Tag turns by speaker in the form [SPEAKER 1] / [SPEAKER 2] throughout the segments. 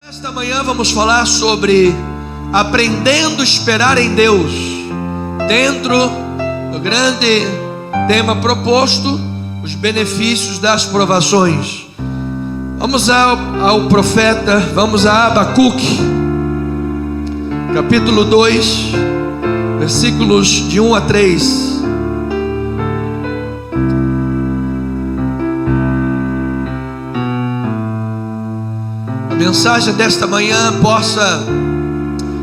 [SPEAKER 1] Esta manhã vamos falar sobre aprendendo a esperar em Deus, dentro do grande tema proposto, os benefícios das provações. Vamos ao profeta, vamos a Abacuque, capítulo 2, versículos de 1 a 3. A mensagem desta manhã possa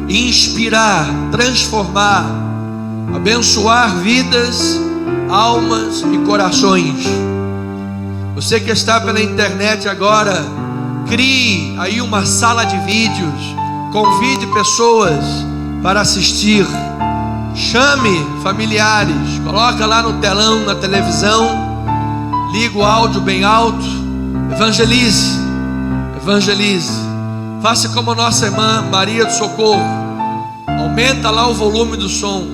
[SPEAKER 1] inspirar, transformar, abençoar vidas, almas e corações. Você que está pela internet agora, crie aí uma sala de vídeos, convide pessoas para assistir, chame familiares, coloca lá no telão, na televisão, liga o áudio bem alto, evangelize, faça como a nossa irmã Maria do Socorro, aumenta lá o volume do som.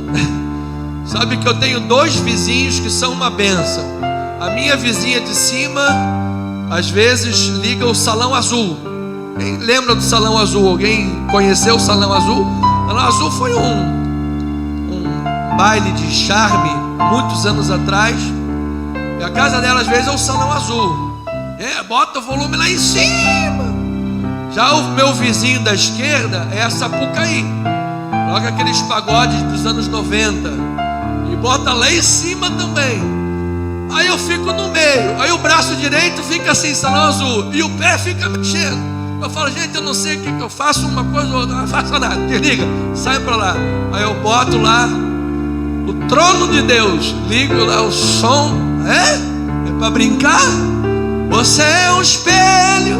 [SPEAKER 1] Sabe que eu tenho 2 vizinhos que são uma bênção. A minha vizinha de cima, às vezes, liga o Salão Azul. Quem lembra do Salão Azul? Alguém conheceu o Salão Azul? O Salão Azul foi um baile de charme, muitos anos atrás. E a casa dela, às vezes, é o Salão Azul. Bota o volume lá em cima. Já o meu vizinho da esquerda é a Sapucaí. Coloca aqueles pagodes dos anos 90 e bota lá em cima também. Aí eu fico no meio. Aí o braço direito fica assim, Salão Azul, e o pé fica mexendo. Eu falo, gente, eu não sei o que eu faço, uma coisa ou outra. Não faço nada, desliga, sai pra lá. Aí eu boto lá o trono de Deus, ligo lá o som. É pra brincar? Você é um espelho.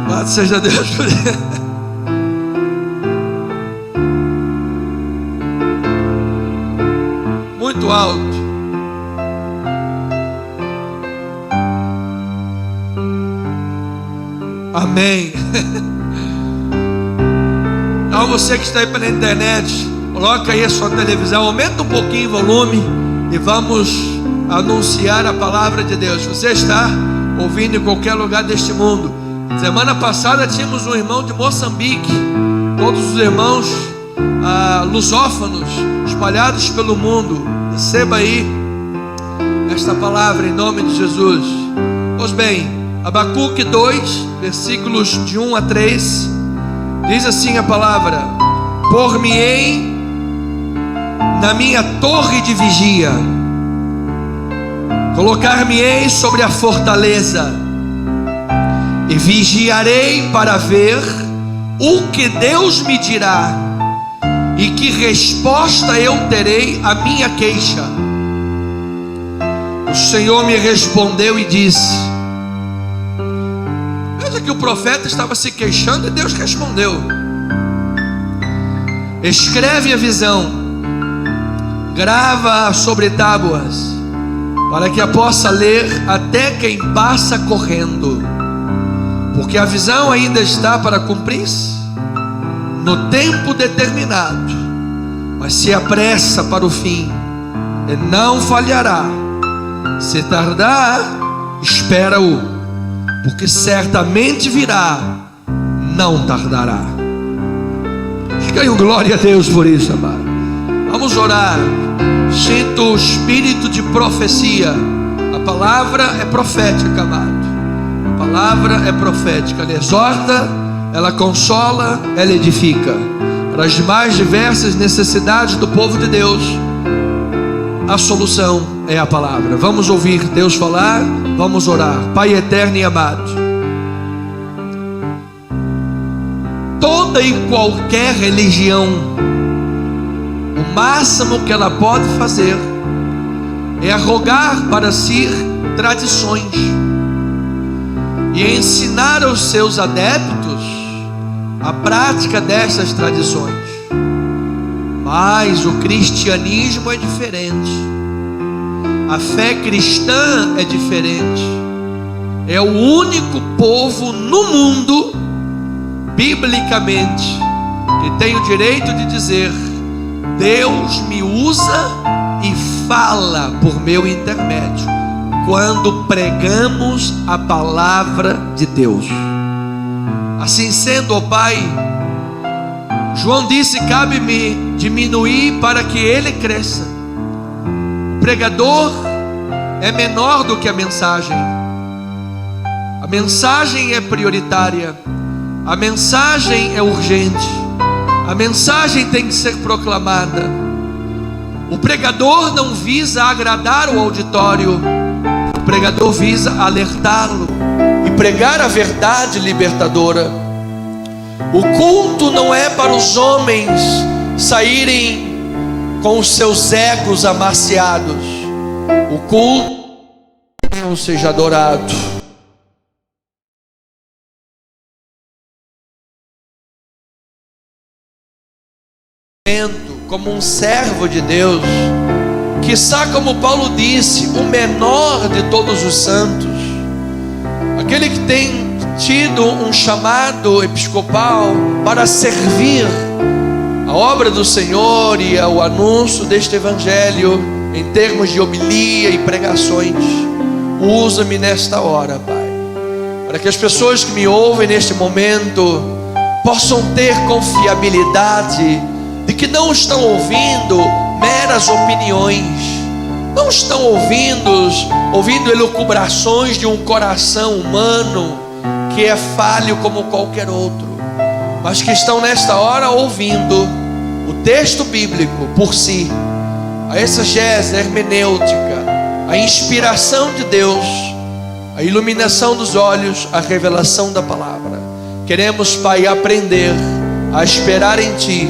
[SPEAKER 1] Louvado seja Deus por isso. Muito alto. Amém. Então você que está aí pela internet, coloca aí a sua televisão, aumenta um pouquinho o volume e vamos anunciar a palavra de Deus. Você está ouvindo em qualquer lugar deste mundo. Semana passada tínhamos um irmão de Moçambique, todos os irmãos lusófonos espalhados pelo mundo. Receba aí esta palavra em nome de Jesus. Pois bem, Abacuque 2, versículos de 1 a 3, diz assim a palavra: Por-me-ei na minha torre de vigia, colocar-me-ei sobre a fortaleza, e vigiarei para ver o que Deus me dirá, e que resposta eu terei à minha queixa. O Senhor me respondeu e disse. Veja que o profeta estava se queixando e Deus respondeu. Escreve a visão, grava sobre tábuas, para que a possa ler até quem passa correndo, porque a visão ainda está para cumprir-se no tempo determinado, mas se apressa para o fim e não falhará. Se tardar, espera-o, porque certamente virá, não tardará. Fica um glória a Deus por isso, amado. Vamos orar. Sinto o espírito de profecia. A palavra é profética, amado. A palavra é profética. Ela exorta, ela consola, ela edifica. Para as mais diversas necessidades do povo de Deus, a solução é a palavra. Vamos ouvir Deus falar, vamos orar. Pai eterno e amado, toda e qualquer religião, o máximo que ela pode fazer é arrogar para si tradições e ensinar aos seus adeptos a prática dessas tradições. Mas o cristianismo é diferente. A fé cristã é diferente. É o único povo no mundo, biblicamente, que tem o direito de dizer: Deus me usa e fala por meu intermédio. quando pregamos a palavra de Deus. Assim sendo, ó Pai, João disse: cabe-me diminuir para que ele cresça. O pregador é menor do que a mensagem. A mensagem é prioritária. A mensagem é urgente. A mensagem tem que ser proclamada. O pregador não visa agradar o auditório. O pregador visa alertá-lo e pregar a verdade libertadora. O culto não é para os homens saírem com os seus egos amaciados. O culto não seja adorado. Como um servo de Deus, quiçá, como Paulo disse, o menor de todos os santos, aquele que tem tido um chamado episcopal para servir a obra do Senhor e ao anúncio deste evangelho em termos de homilia e pregações. Usa-me nesta hora, Pai, para que as pessoas que me ouvem neste momento possam ter confiabilidade de que não estão ouvindo meras opiniões, não estão ouvindo elucubrações de um coração humano que é falho como qualquer outro, mas que estão nesta hora ouvindo o texto bíblico por si, a exegese, a hermenêutica, a inspiração de Deus, a iluminação dos olhos, a revelação da palavra. Queremos, Pai, aprender a esperar em Ti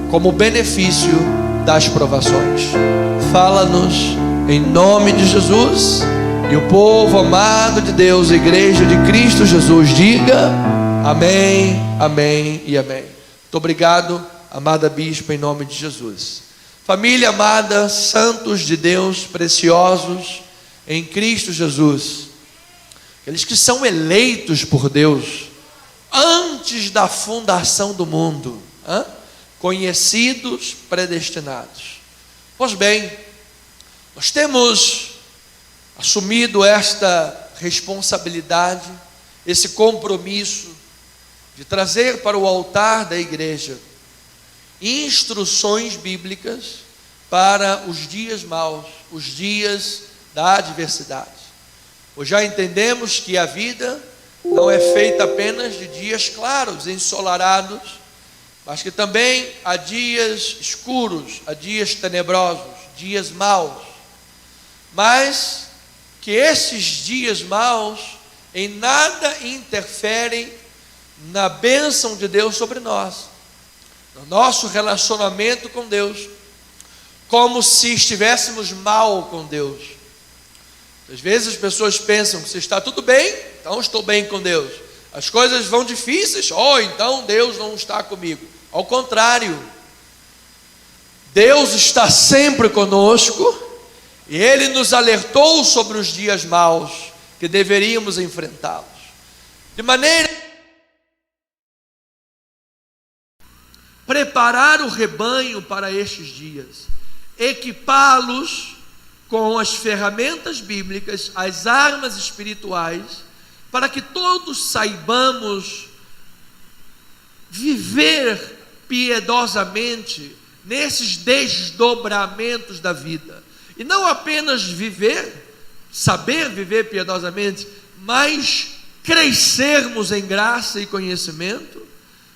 [SPEAKER 1] como benefício das provações. Fala-nos em nome de Jesus. E o povo amado de Deus, a igreja de Cristo Jesus, diga amém, amém e amém. Muito obrigado, amada bispa, em nome de Jesus. Família amada, santos de Deus, preciosos em Cristo Jesus, aqueles que são eleitos por Deus antes da fundação do mundo, conhecidos, predestinados. Pois bem, nós temos assumido esta responsabilidade, esse compromisso de trazer para o altar da igreja instruções bíblicas para os dias maus, os dias da adversidade. Pois já entendemos que a vida não é feita apenas de dias claros, ensolarados, mas que também há dias escuros, há dias tenebrosos, dias maus. Mas que esses dias maus em nada interferem na bênção de Deus sobre nós, no nosso relacionamento com Deus, como se estivéssemos mal com Deus. Às vezes as pessoas pensam que se está tudo bem, então estou bem com Deus. As coisas vão difíceis, então Deus não está comigo. Ao contrário, Deus está sempre conosco e Ele nos alertou sobre os dias maus que deveríamos enfrentá-los. De maneira a preparar o rebanho para estes dias, equipá-los com as ferramentas bíblicas, as armas espirituais, para que todos saibamos viver piedosamente nesses desdobramentos da vida. E não apenas saber viver piedosamente, mas crescermos em graça e conhecimento,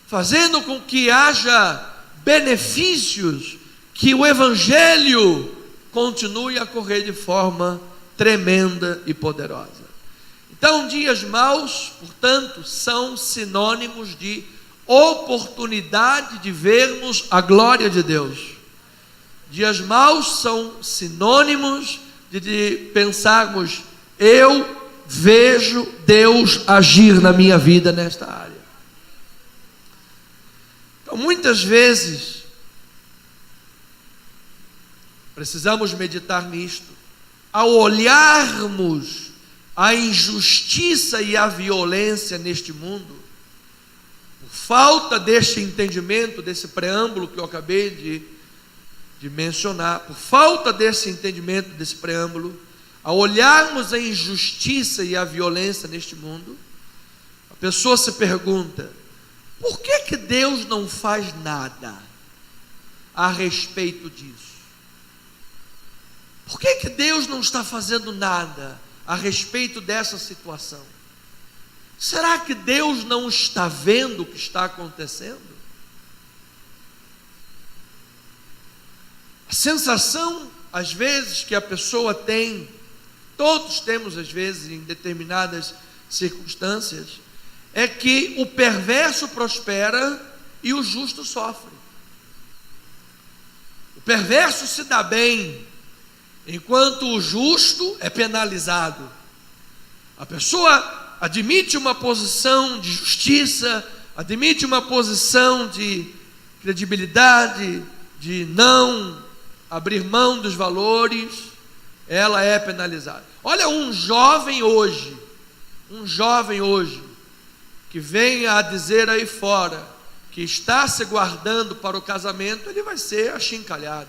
[SPEAKER 1] fazendo com que haja benefícios, que o Evangelho continue a correr de forma tremenda e poderosa. Então, dias maus, portanto, são sinônimos de oportunidade de vermos a glória de Deus. Dias maus são sinônimos de pensarmos: eu vejo Deus agir na minha vida nesta área. Então, muitas vezes precisamos meditar nisto. Ao olharmos a injustiça e a violência neste mundo, por falta deste entendimento, desse preâmbulo que eu acabei de mencionar, por falta desse entendimento, desse preâmbulo, Ao olharmos a injustiça e a violência neste mundo, a pessoa se pergunta: por que Deus não faz nada a respeito disso? Por que Deus não está fazendo nada a respeito dessa situação? Será que Deus não está vendo o que está acontecendo? A sensação, às vezes, que a pessoa tem, todos temos às vezes em determinadas circunstâncias, é que o perverso prospera e o justo sofre. O perverso se dá bem, enquanto o justo é penalizado. A pessoa admite uma posição de justiça, admite uma posição de credibilidade, de não abrir mão dos valores, ela é penalizada. Olha, um jovem hoje, que venha a dizer aí fora que está se guardando para o casamento, ele vai ser achincalhado,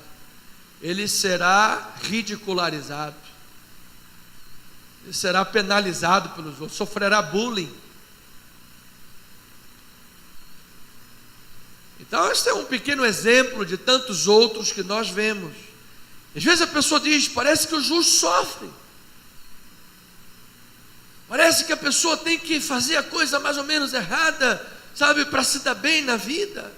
[SPEAKER 1] ele será ridicularizado, ele será penalizado pelos outros, sofrerá bullying. Então, este é um pequeno exemplo de tantos outros que nós vemos. Às vezes a pessoa diz: parece que o justo sofre, parece que a pessoa tem que fazer a coisa mais ou menos errada, sabe, para se dar bem na vida.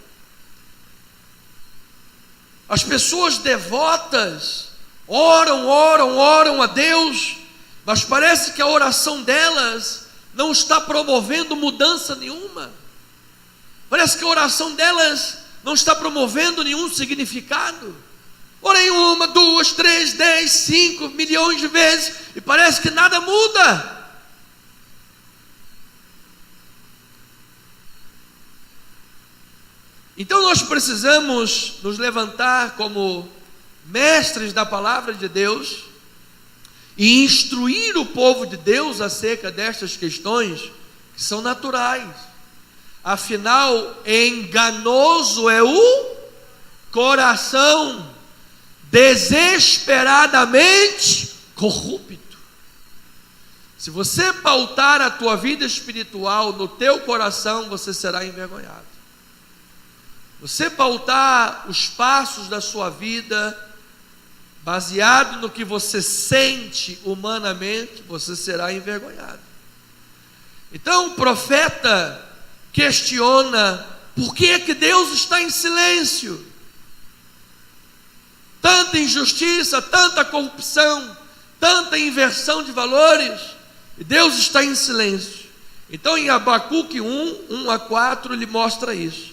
[SPEAKER 1] As pessoas devotas oram a Deus, mas parece que a oração delas não está promovendo mudança nenhuma. Parece que a oração delas não está promovendo nenhum significado. Orem 1, 2, 3, 10, 5 milhões de vezes e parece que nada muda. Então nós precisamos nos levantar como mestres da palavra de Deus e instruir o povo de Deus acerca destas questões que são naturais. Afinal, enganoso é o coração, desesperadamente corrupto. Se você pautar a tua vida espiritual no teu coração, você será envergonhado. Você pautar os passos da sua vida baseado no que você sente humanamente, você será envergonhado. Então o profeta questiona: por que é que Deus está em silêncio? Tanta injustiça, tanta corrupção, tanta inversão de valores, e Deus está em silêncio. Então em Abacuque 1 a 4 ele mostra isso.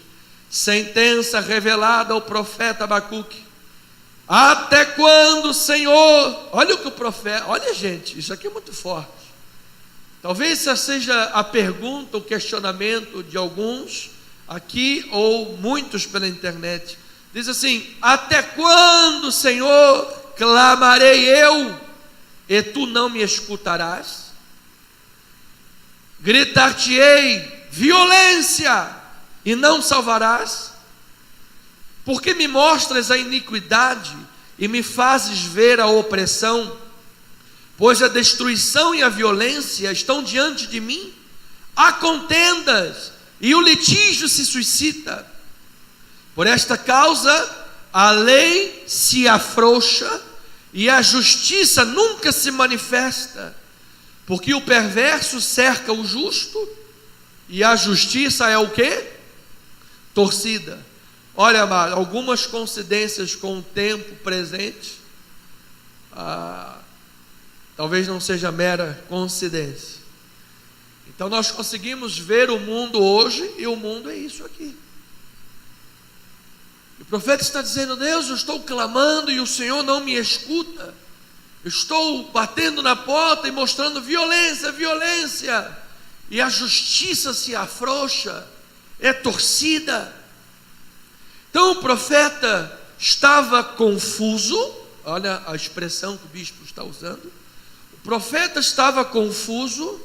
[SPEAKER 1] Sentença revelada ao profeta Abacuque: até quando, Senhor? Olha o que o profeta, olha gente, isso aqui é muito forte. Talvez essa seja a pergunta, o questionamento de alguns aqui ou muitos pela internet. Diz assim: até quando, Senhor, clamarei eu e tu não me escutarás? Gritar-te-ei violência e não salvarás? Porque me mostras a iniquidade e me fazes ver a opressão? Pois a destruição e a violência estão diante de mim, há contendas e o litígio se suscita. Por esta causa a lei se afrouxa e a justiça nunca se manifesta, porque o perverso cerca o justo e a justiça é o quê? Torcida. Olha, amado, algumas coincidências com o tempo presente, talvez não seja mera coincidência. Então nós conseguimos ver o mundo hoje, e o mundo é isso aqui. O profeta está dizendo: Deus, eu estou clamando e o Senhor não me escuta. Eu estou batendo na porta e mostrando violência, violência, e a justiça se afrouxa, é torcida. Então o profeta estava confuso. Olha a expressão que o bispo está usando. O profeta estava confuso.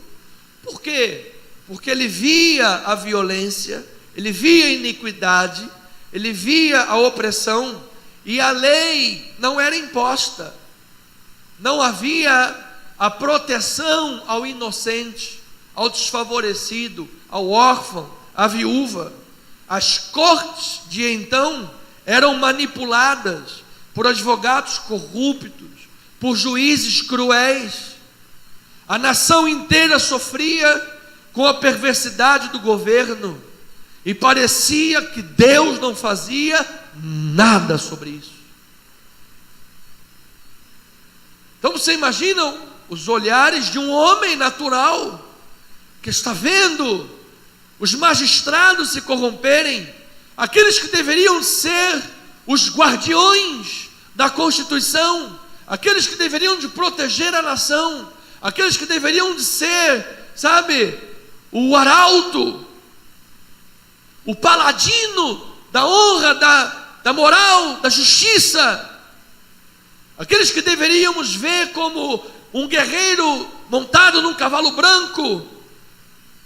[SPEAKER 1] Por quê? Porque ele via a violência, ele via a iniquidade, ele via a opressão, e a lei não era imposta, não havia a proteção ao inocente, ao desfavorecido, ao órfão, à viúva. As cortes de então eram manipuladas por advogados corruptos, por juízes cruéis. A nação inteira sofria com a perversidade do governo e parecia que Deus não fazia nada sobre isso. Então você imagina os olhares de um homem natural que está vendo os magistrados se corromperem, aqueles que deveriam ser os guardiões da Constituição, aqueles que deveriam de proteger a nação, aqueles que deveriam de ser, o arauto, o paladino da honra, da moral, da justiça, aqueles que deveríamos ver como um guerreiro montado num cavalo branco,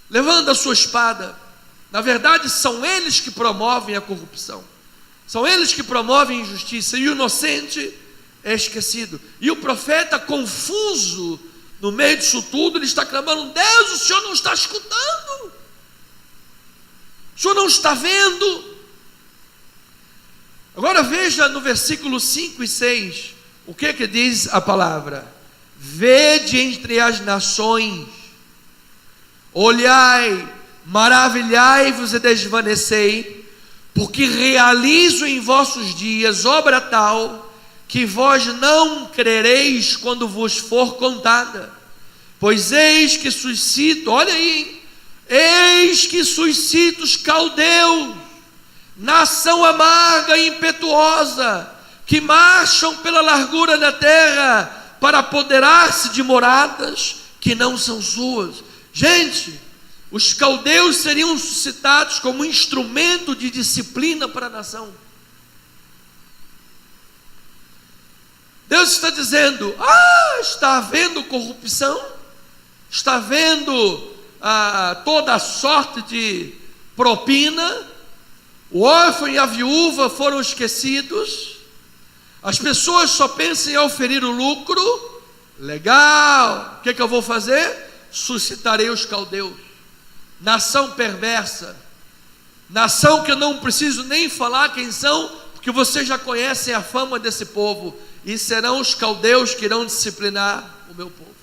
[SPEAKER 1] levando a sua espada. Na verdade, são eles que promovem a corrupção, são eles que promovem a injustiça, e o inocente é esquecido. E o profeta, confuso no meio disso tudo, ele está clamando: Deus, o Senhor não está escutando, o Senhor não está vendo. Agora veja no versículo 5 e 6, o que diz a palavra: vede entre as nações, olhai, maravilhai-vos e desvanecei, porque realizo em vossos dias obra tal, que vós não crereis quando vos for contada. Pois eis que suscito, olha aí, eis que suscito os caldeus, nação amarga e impetuosa, que marcham pela largura da terra, para apoderar-se de moradas que não são suas. Gente, os caldeus seriam suscitados como instrumento de disciplina para a nação. Deus está dizendo: está havendo corrupção, está havendo toda a sorte de propina, o órfão e a viúva foram esquecidos, as pessoas só pensam em oferir o lucro. Legal, o que eu vou fazer? Suscitarei os caldeus, nação perversa, nação que eu não preciso nem falar quem são, porque vocês já conhecem a fama desse povo. E serão os caldeus que irão disciplinar o meu povo,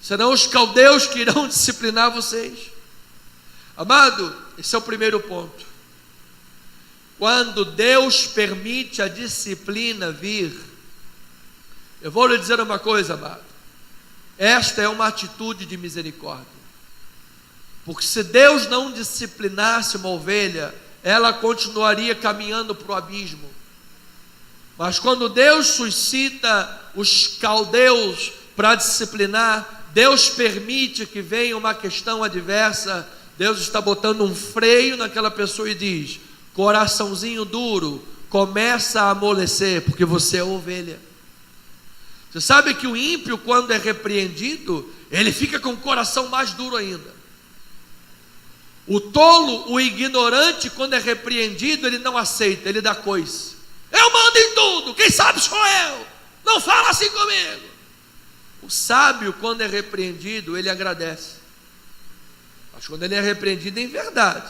[SPEAKER 1] serão os caldeus que irão disciplinar vocês. Amado, esse é o primeiro ponto. Quando Deus permite a disciplina vir, eu vou lhe dizer uma coisa, amado, esta é uma atitude de misericórdia, porque se Deus não disciplinasse uma ovelha, ela continuaria caminhando para o abismo. Mas quando Deus suscita os caldeus para disciplinar, Deus permite que venha uma questão adversa, Deus está botando um freio naquela pessoa e diz: coraçãozinho duro, começa a amolecer, porque você é ovelha. Você sabe que o ímpio, quando é repreendido, ele fica com o coração mais duro ainda. O tolo, o ignorante, quando é repreendido, ele não aceita, ele dá coice. Eu mando em tudo, quem sabe sou eu, não fala assim comigo. O sábio, quando é repreendido, ele agradece. Mas quando ele é repreendido em verdade,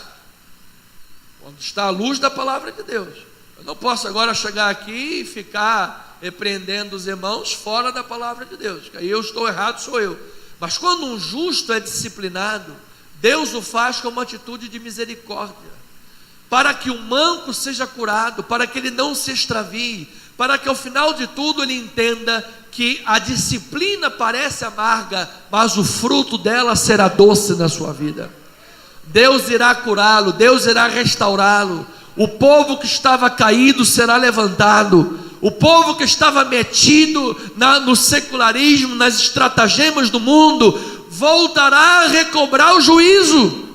[SPEAKER 1] quando está à luz da palavra de Deus, eu não posso agora chegar aqui e ficar repreendendo os irmãos fora da palavra de Deus, que aí eu estou errado, sou eu. Mas quando um justo é disciplinado, Deus o faz com uma atitude de misericórdia, para que o manco seja curado, para que ele não se extravie, para que ao final de tudo ele entenda que a disciplina parece amarga, mas o fruto dela será doce na sua vida. Deus irá curá-lo, Deus irá restaurá-lo. O povo que estava caído será levantado. O povo que estava metido no secularismo, nas estratagemas do mundo, voltará a recobrar o juízo.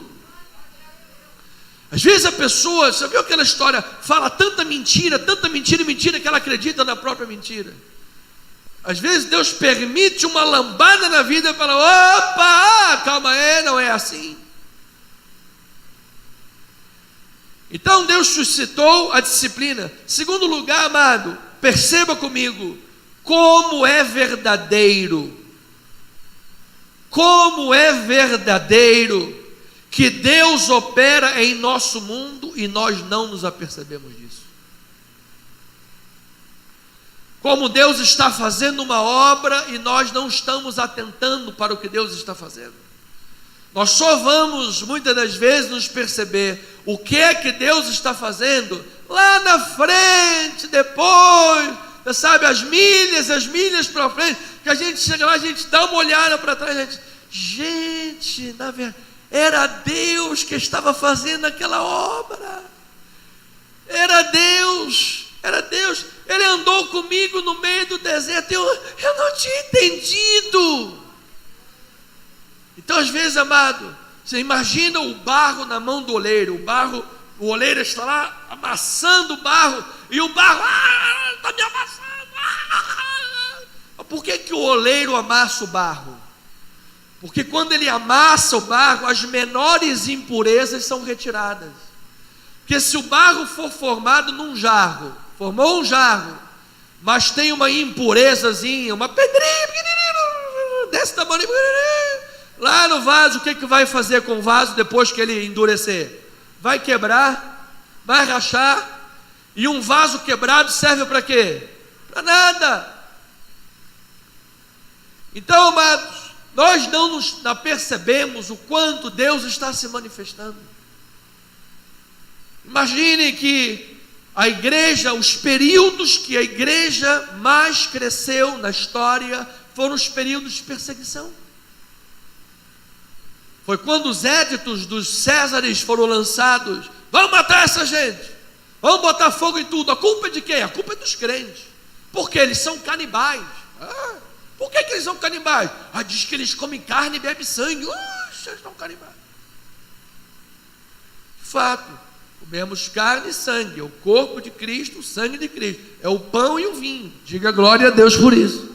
[SPEAKER 1] Às vezes a pessoa, você viu aquela história, fala tanta mentira, que ela acredita na própria mentira. Às vezes Deus permite uma lambada na vida e fala: opa, calma aí, não é assim. Então Deus suscitou a disciplina. Segundo lugar, amado, perceba comigo, como é verdadeiro como é verdadeiro que Deus opera em nosso mundo e nós não nos apercebemos disso. Como Deus está fazendo uma obra e nós não estamos atentando para o que Deus está fazendo. Nós só vamos, muitas das vezes, nos perceber o que é que Deus está fazendo lá na frente, depois, sabe, as milhas para frente, que a gente chega lá, a gente dá uma olhada para trás, gente, na verdade, era Deus que estava fazendo aquela obra, era Deus, Ele andou comigo no meio do deserto, eu não tinha entendido. Então, às vezes, amado, você imagina o barro na mão do oleiro, o oleiro está lá amassando o barro, e o barro, está me amassando. Por que o oleiro amassa o barro? Porque quando ele amassa o barro, as menores impurezas são retiradas. Porque se o barro for formado num jarro, formou um jarro, mas tem uma impurezazinha, uma pedrinha pequenininha, desse tamanho, lá no vaso, o que vai fazer com o vaso depois que ele endurecer? Vai quebrar, vai rachar, e um vaso quebrado serve para quê? Para nada. Então, amados, nós não percebemos o quanto Deus está se manifestando. Imagine que a igreja, os períodos que a igreja mais cresceu na história foram os períodos de perseguição. Foi quando os éditos dos Césares foram lançados. Vamos matar essa gente, vamos botar fogo em tudo. A culpa é de quem? A culpa é dos crentes, porque eles são canibais. Por que eles são canibais? Diz que eles comem carne e bebem sangue. Eles são canibais. Fato, comemos carne e sangue. É o corpo de Cristo, o sangue de Cristo. É o pão e o vinho. Diga glória a Deus por isso.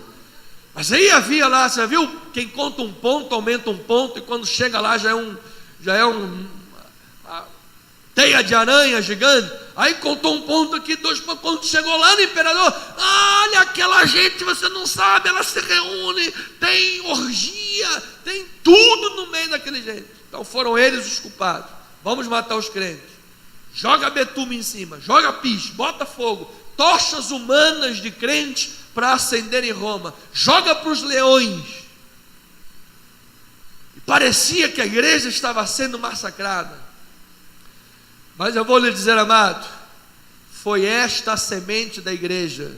[SPEAKER 1] Mas aí havia lá, você viu? Quem conta um ponto, aumenta um ponto. E quando chega lá já é uma teia de aranha gigante. Aí contou um ponto aqui, 2 pontos. Quando chegou lá no imperador, olha aquela gente, você não sabe, ela se reúne, tem orgia, tem tudo no meio daquele gente. Então foram eles os culpados. Vamos matar os crentes. Joga betume em cima, joga piche, bota fogo, tochas humanas de crentes para acender em Roma, joga para os leões. E parecia que a igreja estava sendo massacrada. Mas eu vou lhe dizer, amado, foi esta a semente da igreja,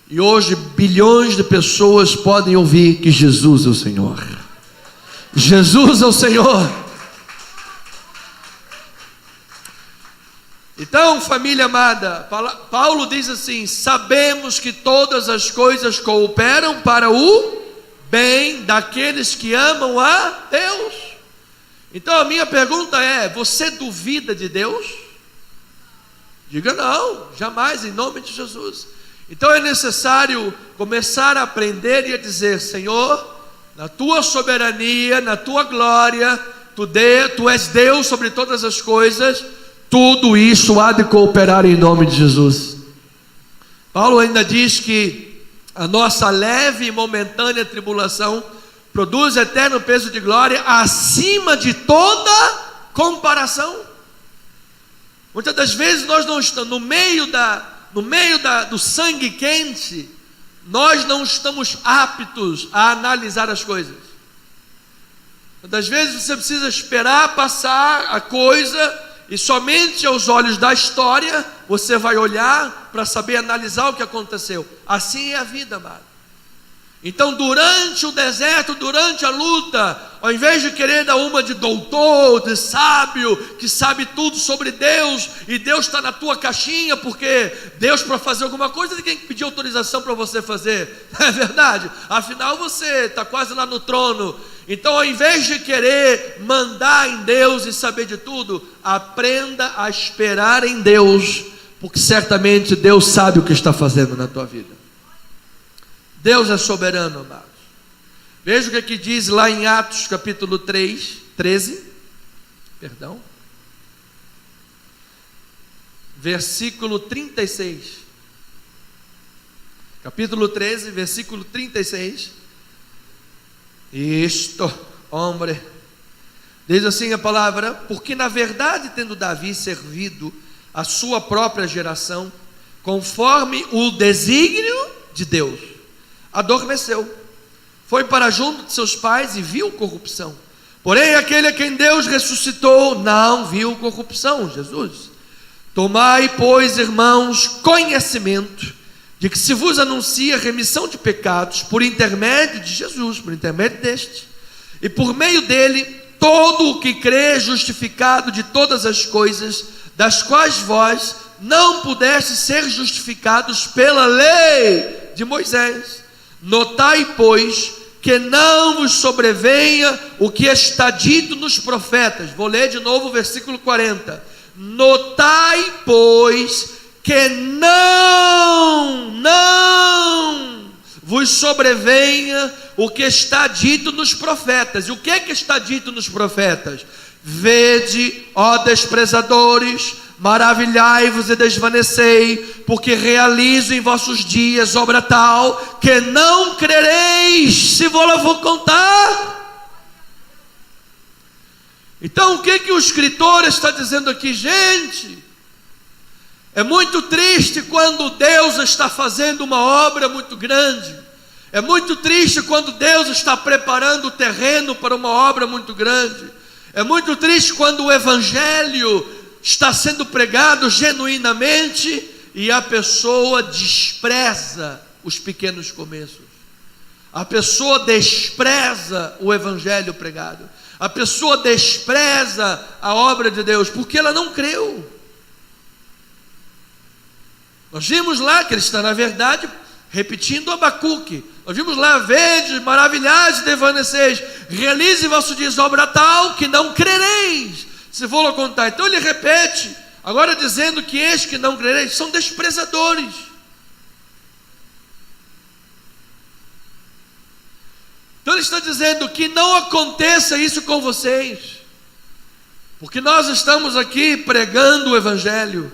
[SPEAKER 1] e hoje bilhões de pessoas podem ouvir que Jesus é o Senhor. Jesus é o Senhor. Então, família amada, Paulo diz assim: sabemos que todas as coisas cooperam para o bem daqueles que amam a Deus. Então a minha pergunta é: você duvida de Deus? Diga não, jamais, em nome de Jesus. Então é necessário começar a aprender e a dizer: Senhor, na tua soberania, na tua glória, tu és Deus sobre todas as coisas, tudo isso há de cooperar em nome de Jesus. Paulo ainda diz que a nossa leve e momentânea tribulação produz eterno peso de glória acima de toda comparação. Muitas das vezes nós não estamos no meio do sangue quente, nós não estamos aptos a analisar as coisas. Muitas vezes você precisa esperar passar a coisa, e somente aos olhos da história você vai olhar para saber analisar o que aconteceu. Assim é a vida, amado. Então, durante o deserto, durante a luta, ao invés de querer dar uma de doutor, de sábio, que sabe tudo sobre Deus, e Deus está na tua caixinha, porque Deus, para fazer alguma coisa, tem que pedir autorização para você fazer, é verdade? Afinal, você está quase lá no trono. Então, ao invés de querer mandar em Deus e saber de tudo, aprenda a esperar em Deus, porque certamente Deus sabe o que está fazendo na tua vida. Deus é soberano, amados. Veja o que aqui diz lá em Atos capítulo 13, versículo 36. Capítulo 13, versículo 36. Isto, homem. Diz assim a palavra: porque na verdade, tendo Davi servido a sua própria geração, conforme o desígnio de Deus, adormeceu, foi para junto de seus pais e viu corrupção. Porém aquele a quem Deus ressuscitou não viu corrupção, Jesus. Tomai, pois, irmãos, conhecimento de que se vos anuncia remissão de pecados por intermédio de Jesus, por intermédio deste, e por meio dele todo o que crê é justificado de todas as coisas, das quais vós não pudestes ser justificados pela lei de Moisés. Notai, pois, que não vos sobrevenha o que está dito nos profetas. Vou ler de novo o versículo 40. Notai, pois, que não vos sobrevenha o que está dito nos profetas. E o que está dito nos profetas? Vede, ó desprezadores, maravilhai-vos e desvanecei, porque realizo em vossos dias obra tal, que não crereis, se vou contar. Então o que o escritor está dizendo aqui? Gente, é muito triste quando Deus está fazendo uma obra muito grande. É muito triste quando Deus está preparando o terreno para uma obra muito grande. É muito triste quando o evangelho está sendo pregado genuinamente e a pessoa despreza os pequenos começos. A pessoa despreza o evangelho pregado. A pessoa despreza a obra de Deus porque ela não creu. Nós vimos lá que ele está, na verdade, repetindo Abacuque. Nós vimos lá: vede, maravilhais e desvaneceis, realize vosso dias obra tal que não crereis, se vou contar. Então ele repete, agora dizendo que estes que não crereis são desprezadores. Então ele está dizendo que não aconteça isso com vocês, porque nós estamos aqui pregando o evangelho,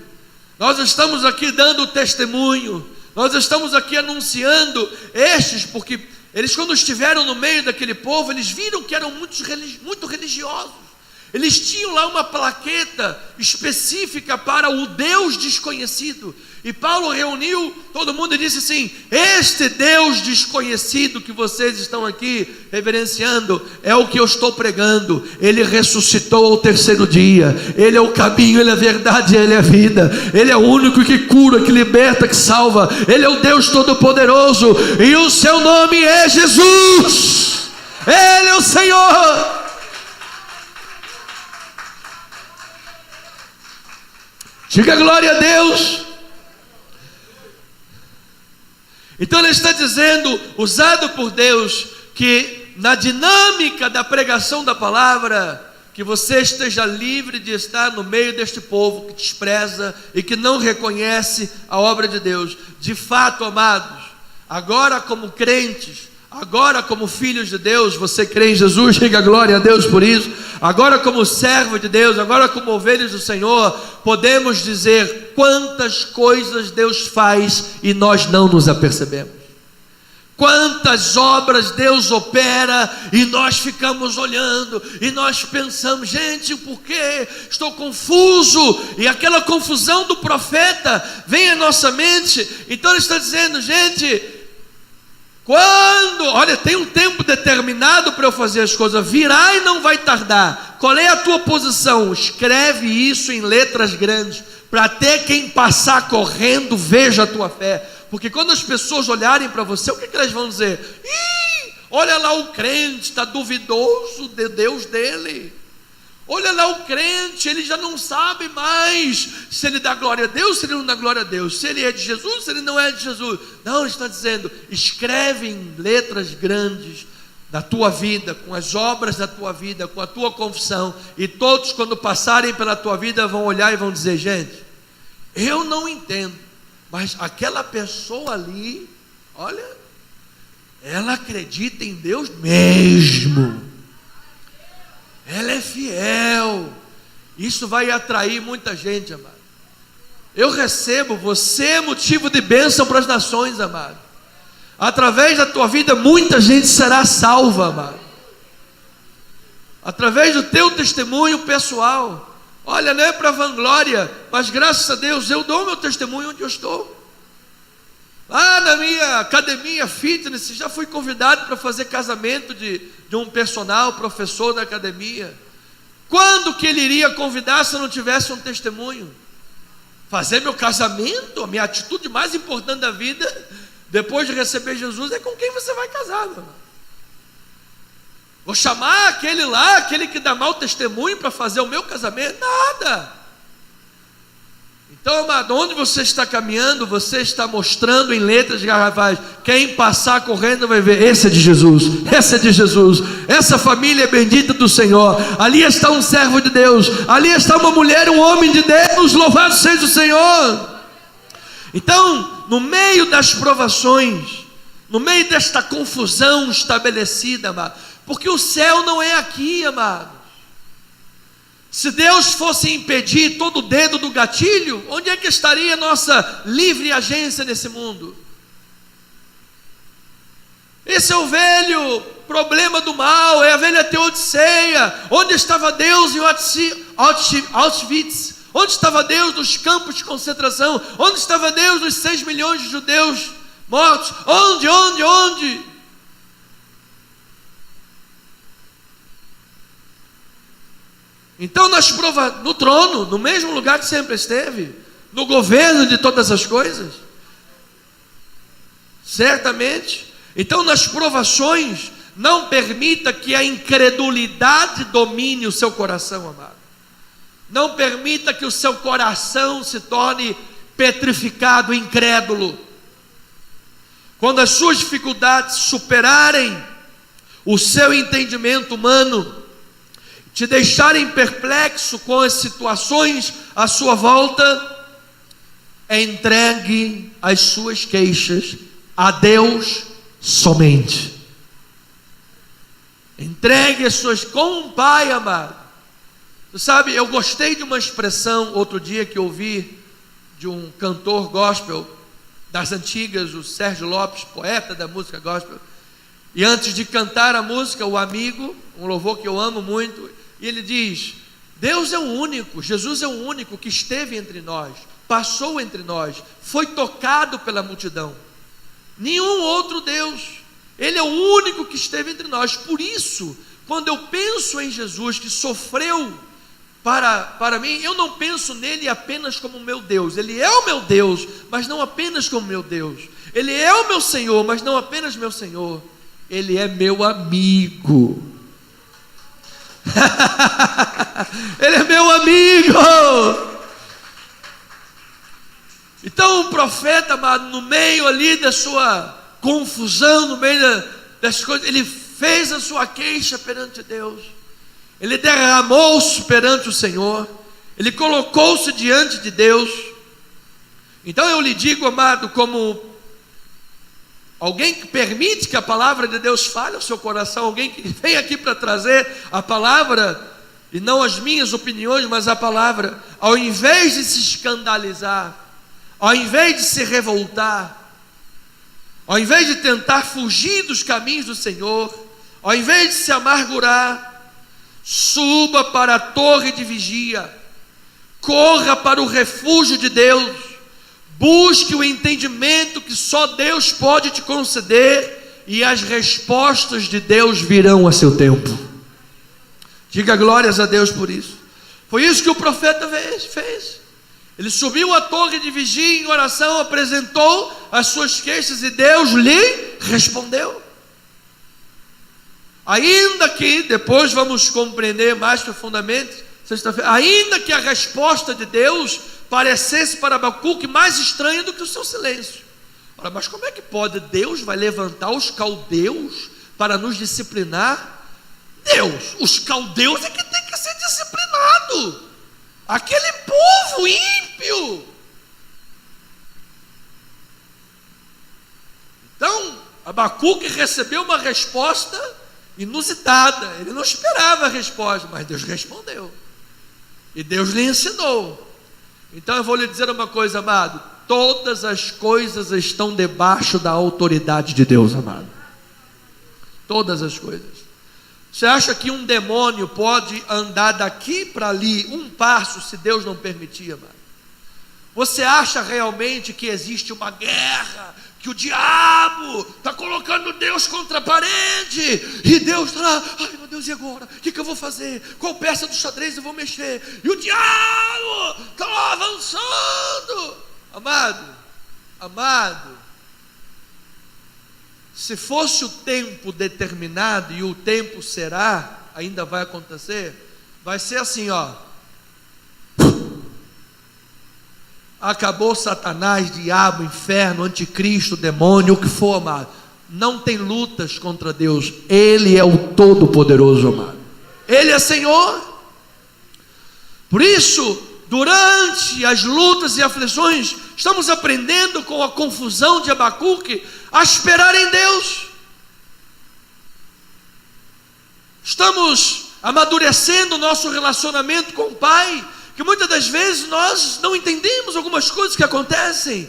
[SPEAKER 1] nós estamos aqui dando testemunho, nós estamos aqui anunciando estes, porque eles, quando estiveram no meio daquele povo, eles viram que eram muito religiosos. Eles tinham lá uma plaqueta específica para o Deus desconhecido. E Paulo reuniu todo mundo e disse assim: este Deus desconhecido que vocês estão aqui reverenciando é o que eu estou pregando. Ele ressuscitou ao terceiro dia. Ele é o caminho, Ele é a verdade, Ele é a vida. Ele é o único que cura, que liberta, que salva. Ele é o Deus Todo-Poderoso e o seu nome é Jesus. Ele é o Senhor. Diga glória a Deus. Então ele está dizendo, usado por Deus, que na dinâmica da pregação da palavra, que você esteja livre de estar no meio deste povo que despreza e que não reconhece a obra de Deus. De fato, amados, agora como crentes, agora como filhos de Deus, você crê em Jesus, diga glória a Deus por isso. Agora como servo de Deus, agora como ovelhas do Senhor, podemos dizer quantas coisas Deus faz e nós não nos apercebemos. Quantas obras Deus opera e nós ficamos olhando e nós pensamos: gente, por quê? Estou confuso. E aquela confusão do profeta vem à nossa mente. Então ele está dizendo: gente, olha, tem um tempo determinado para eu fazer as coisas, virá e não vai tardar. Qual é a tua posição? Escreve isso em letras grandes, para até quem passar correndo veja a tua fé. Porque quando as pessoas olharem para você, o que elas vão dizer? Ih, olha lá o crente, está duvidoso de Deus dele. Olha lá o crente, ele já não sabe mais se ele dá glória a Deus, se ele não dá glória a Deus, se ele é de Jesus, se ele não é de Jesus. Não, ele está dizendo: escreve em letras grandes da tua vida, com as obras da tua vida, com a tua confissão, e todos, quando passarem pela tua vida, vão olhar e vão dizer: gente, eu não entendo, mas aquela pessoa ali, olha, ela acredita em Deus mesmo. Ela é fiel. Isso vai atrair muita gente, amado. Eu recebo, você é motivo de bênção para as nações, amado. Através da tua vida muita gente será salva, amado. através do teu testemunho pessoal. Olha, não é para vanglória, mas graças a Deus eu dou meu testemunho onde eu estou. Lá na minha academia fitness, já fui convidado para fazer casamento de um personal, professor da academia. Quando que ele iria convidar se eu não tivesse um testemunho? Fazer meu casamento, a minha atitude mais importante da vida, depois de receber Jesus, é com quem você vai casar, meu irmão. Vou chamar aquele lá, aquele que dá mau testemunho para fazer o meu casamento? Nada. Então, amado, onde você está caminhando, você está mostrando em letras garrafais. Quem passar correndo vai ver, esse é de Jesus, esse é de Jesus, essa família é bendita do Senhor. Ali está um servo de Deus, ali está uma mulher, um homem de Deus, louvado seja o Senhor. Então, no meio das provações, no meio desta confusão estabelecida, amado, porque o céu não é aqui, amado. Se Deus fosse impedir todo o dedo do gatilho, onde é que estaria a nossa livre agência nesse mundo? Esse é o velho problema do mal, é a velha teodiceia. Onde estava Deus em Auschwitz? Onde estava Deus nos campos de concentração? Onde estava Deus nos 6 milhões de judeus mortos? Onde? Então no trono, no mesmo lugar que sempre esteve, no governo de todas as coisas, certamente. Então nas provações, não permita que a incredulidade domine o seu coração, amado. Não permita que o seu coração se torne petrificado, incrédulo. Quando as suas dificuldades superarem o seu entendimento humano, te deixarem perplexo com as situações à sua volta, entregue as suas queixas a Deus somente. Entregue as suas, como um pai, amado. Você sabe, eu gostei de uma expressão outro dia que ouvi de um cantor gospel das antigas, o Sérgio Lopes, poeta da música gospel. E antes de cantar a música, o Amigo, um louvor que eu amo muito, e ele diz: Deus é o único, Jesus é o único que esteve entre nós, passou entre nós, foi tocado pela multidão. Nenhum outro Deus, Ele é o único que esteve entre nós. Por isso, quando eu penso em Jesus que sofreu para mim, eu não penso nele apenas como meu Deus. Ele é o meu Deus, mas não apenas como meu Deus. Ele é o meu Senhor, mas não apenas meu Senhor. Ele é meu amigo. Ele é meu amigo. Então o profeta, amado, no meio ali da sua confusão, no meio das coisas, ele fez a sua queixa perante Deus. Ele derramou-se perante o Senhor. Ele colocou-se diante de Deus. Então eu lhe digo, amado, como alguém que permite que a palavra de Deus fale ao seu coração, alguém que vem aqui para trazer a palavra, e não as minhas opiniões, mas a palavra, ao invés de se escandalizar, ao invés de se revoltar, ao invés de tentar fugir dos caminhos do Senhor, ao invés de se amargurar, suba para a torre de vigia, corra para o refúgio de Deus, busque o entendimento que só Deus pode te conceder, e as respostas de Deus virão a seu tempo. Diga glórias a Deus por isso. Foi isso que o profeta fez. Ele subiu à torre de vigia em oração, apresentou as suas queixas e Deus lhe respondeu. Ainda que, depois vamos compreender mais profundamente, sexta-feira, ainda que a resposta de Deus parecesse para Abacuque mais estranha do que o seu silêncio. Ora, mas como é que pode? Deus vai levantar os caldeus para nos disciplinar? Deus, os caldeus é que tem que ser disciplinado. Aquele povo ímpio. Então, Abacuque recebeu uma resposta inusitada. Ele não esperava a resposta, mas Deus respondeu. E Deus lhe ensinou. Então eu vou lhe dizer uma coisa, amado: todas as coisas estão debaixo da autoridade de Deus, amado. Todas as coisas. Você acha que um demônio pode andar daqui para ali um passo se Deus não permitir, amado? Você acha realmente que existe uma guerra, que o diabo está colocando Deus contra a parede, e Deus está lá, ai meu Deus, e agora? O que eu vou fazer? Qual peça do xadrez eu vou mexer? E o diabo está lá avançando. Amado, se fosse o tempo determinado, e o tempo será, ainda vai acontecer, vai ser assim, ó. Acabou Satanás, diabo, inferno, anticristo, demônio, o que for, amado. Não tem lutas contra Deus. Ele é o Todo-Poderoso, amado. Ele é Senhor. Por isso, durante as lutas e aflições, estamos aprendendo com a confusão de Abacuque a esperar em Deus. Estamos amadurecendo o nosso relacionamento com o Pai, que muitas das vezes nós não entendemos algumas coisas que acontecem.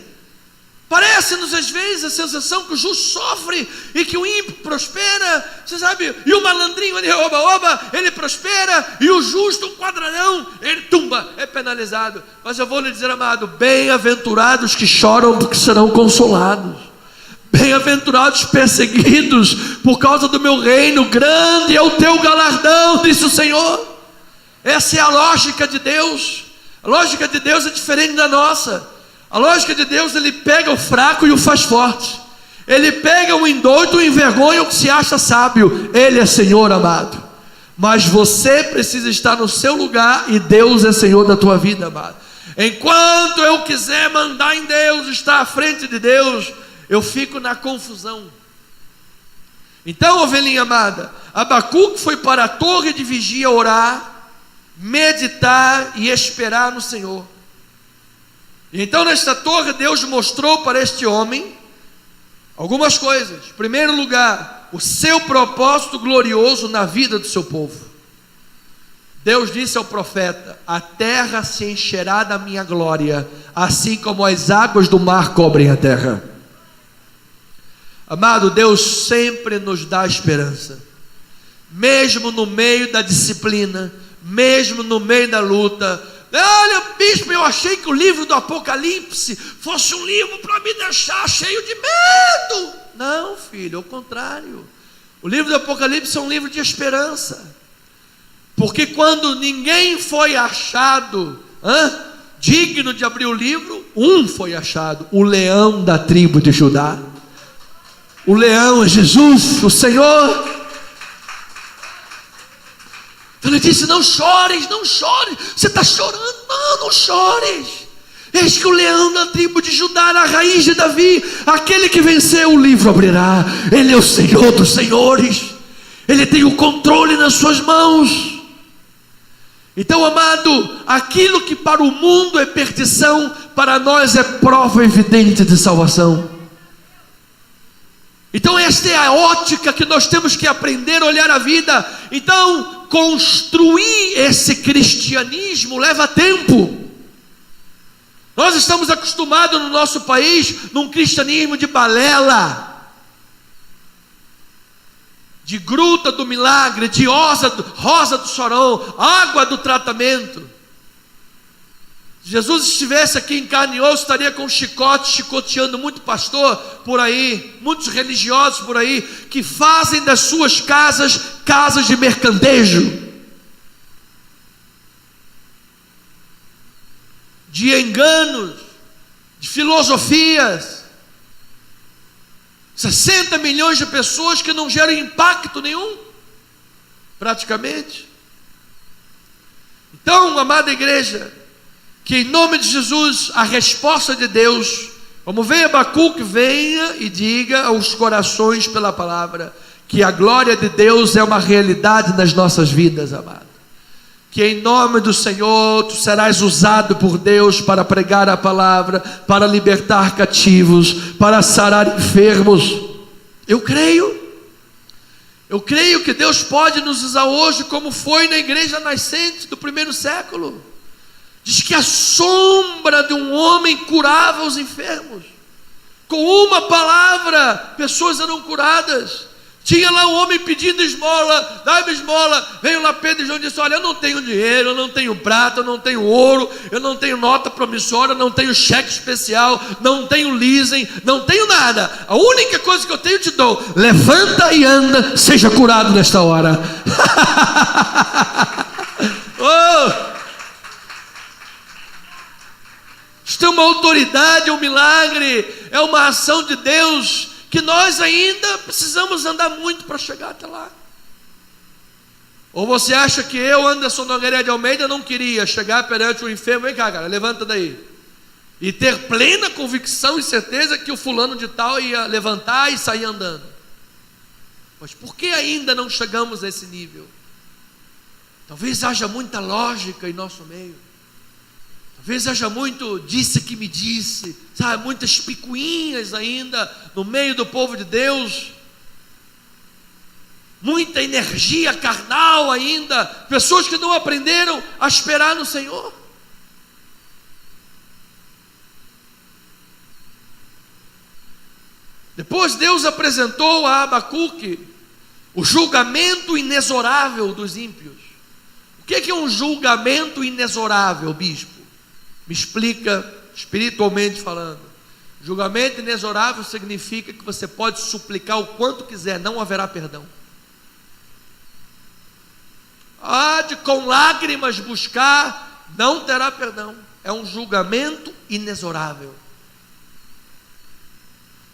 [SPEAKER 1] Parece-nos às vezes a sensação que o justo sofre e que o ímpio prospera, você sabe, e o malandrinho ele ele prospera, e o justo, um quadrarão, ele tumba, é penalizado. Mas eu vou lhe dizer, amado, bem-aventurados que choram porque serão consolados. Bem-aventurados perseguidos por causa do meu reino, grande é o teu galardão, disse o Senhor. Essa é a lógica de Deus. A lógica de Deus é diferente da nossa. A lógica de Deus, Ele pega o fraco e o faz forte. Ele pega o indômito e envergonha o que se acha sábio. Ele é Senhor, amado. Mas você precisa estar no seu lugar, e Deus é Senhor da tua vida, amado. Enquanto eu quiser mandar em Deus, estar à frente de Deus, eu fico na confusão. Então, ovelhinha amada, Abacuque foi para a torre de vigia orar, meditar e esperar no Senhor. E então nesta torre Deus mostrou para este homem algumas coisas. Em primeiro lugar, o seu propósito glorioso na vida do seu povo. Deus disse ao profeta: a terra se encherá da minha glória, assim como as águas do mar cobrem a terra. Amado, Deus sempre nos dá esperança, mesmo no meio da disciplina, mesmo no meio da luta. Olha, bispo, eu achei que o livro do Apocalipse fosse um livro para me deixar cheio de medo. Não, filho, ao contrário. O livro do Apocalipse é um livro de esperança. Porque quando ninguém foi achado digno de abrir o livro, um foi achado, o leão da tribo de Judá. O leão é Jesus, o Senhor. Ele disse: não chores, não chores. Você está chorando? Não chores. Eis que o leão da tribo de Judá, na raiz de Davi, aquele que venceu, o livro abrirá. Ele é o Senhor dos senhores. Ele tem o controle nas suas mãos. Então, amado, aquilo que para o mundo é perdição, para nós é prova evidente de salvação. Então esta é a ótica que nós temos que aprender a olhar a vida. Então, construir esse cristianismo leva tempo. Nós estamos acostumados no nosso país num cristianismo de balela, de gruta do milagre, de rosa do chorão, água do tratamento. Se Jesus estivesse aqui em carne e osso, estaria com um chicote, chicoteando muito pastor por aí, muitos religiosos por aí, que fazem das suas casas, casas de mercandejo, de enganos, de filosofias. 60 milhões de pessoas que não geram impacto nenhum, praticamente. Então, amada igreja, que em nome de Jesus, a resposta de Deus, como veio Abacuque, venha e diga aos corações pela palavra, que a glória de Deus é uma realidade nas nossas vidas, amado. Que em nome do Senhor, tu serás usado por Deus para pregar a palavra, para libertar cativos, para sarar enfermos. Eu creio que Deus pode nos usar hoje, como foi na igreja nascente do primeiro século. Diz que a sombra de um homem curava os enfermos. Com uma palavra, pessoas eram curadas. Tinha lá um homem pedindo esmola, dá-me esmola. Veio lá Pedro e João e disse: olha, eu não tenho dinheiro, eu não tenho prata, eu não tenho ouro, eu não tenho nota promissória, eu não tenho cheque especial, não tenho leasing, não tenho nada. A única coisa que eu tenho eu te dou: levanta e anda, seja curado nesta hora. Oh! Isto é uma autoridade, é um milagre, é uma ação de Deus, que nós ainda precisamos andar muito para chegar até lá. Ou você acha que eu, Anderson Nogueira de Almeida, não queria chegar perante o enfermo? Vem cá, cara, levanta daí. E ter plena convicção e certeza que o fulano de tal ia levantar e sair andando. Mas por que ainda não chegamos a esse nível? Talvez haja muita lógica em nosso meio. Talvez haja muito disse que me disse, sabe, muitas picuinhas ainda no meio do povo de Deus, muita energia carnal ainda, pessoas que não aprenderam a esperar no Senhor. Depois Deus apresentou a Abacuque o julgamento inexorável dos ímpios. O que é um julgamento inexorável, bispo? Me explica, espiritualmente falando. Julgamento inexorável significa que você pode suplicar o quanto quiser, não haverá perdão. Há de com lágrimas buscar, não terá perdão. É um julgamento inexorável.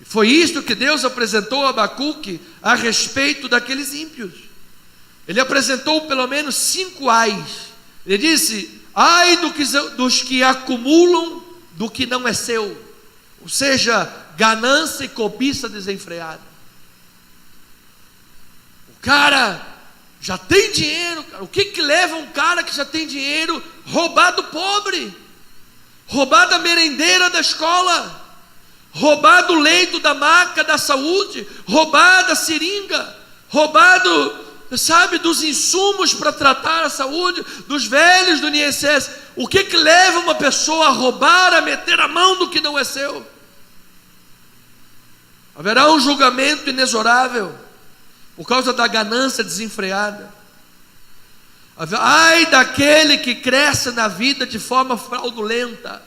[SPEAKER 1] E foi isto que Deus apresentou a Abacuque a respeito daqueles ímpios. Ele apresentou pelo menos 5 ais. Ele disse: ai dos que acumulam do que não é seu, ou seja, ganância e cobiça desenfreada. O cara já tem dinheiro, cara. O que leva um cara que já tem dinheiro roubar do pobre, roubar da merendeira da escola, roubar do leito da maca da saúde, roubar da seringa, roubar dos insumos para tratar a saúde dos velhos do INSS? O que leva uma pessoa a roubar, a meter a mão do que não é seu? Haverá um julgamento inexorável por causa da ganância desenfreada. Ai daquele que cresce na vida de forma fraudulenta.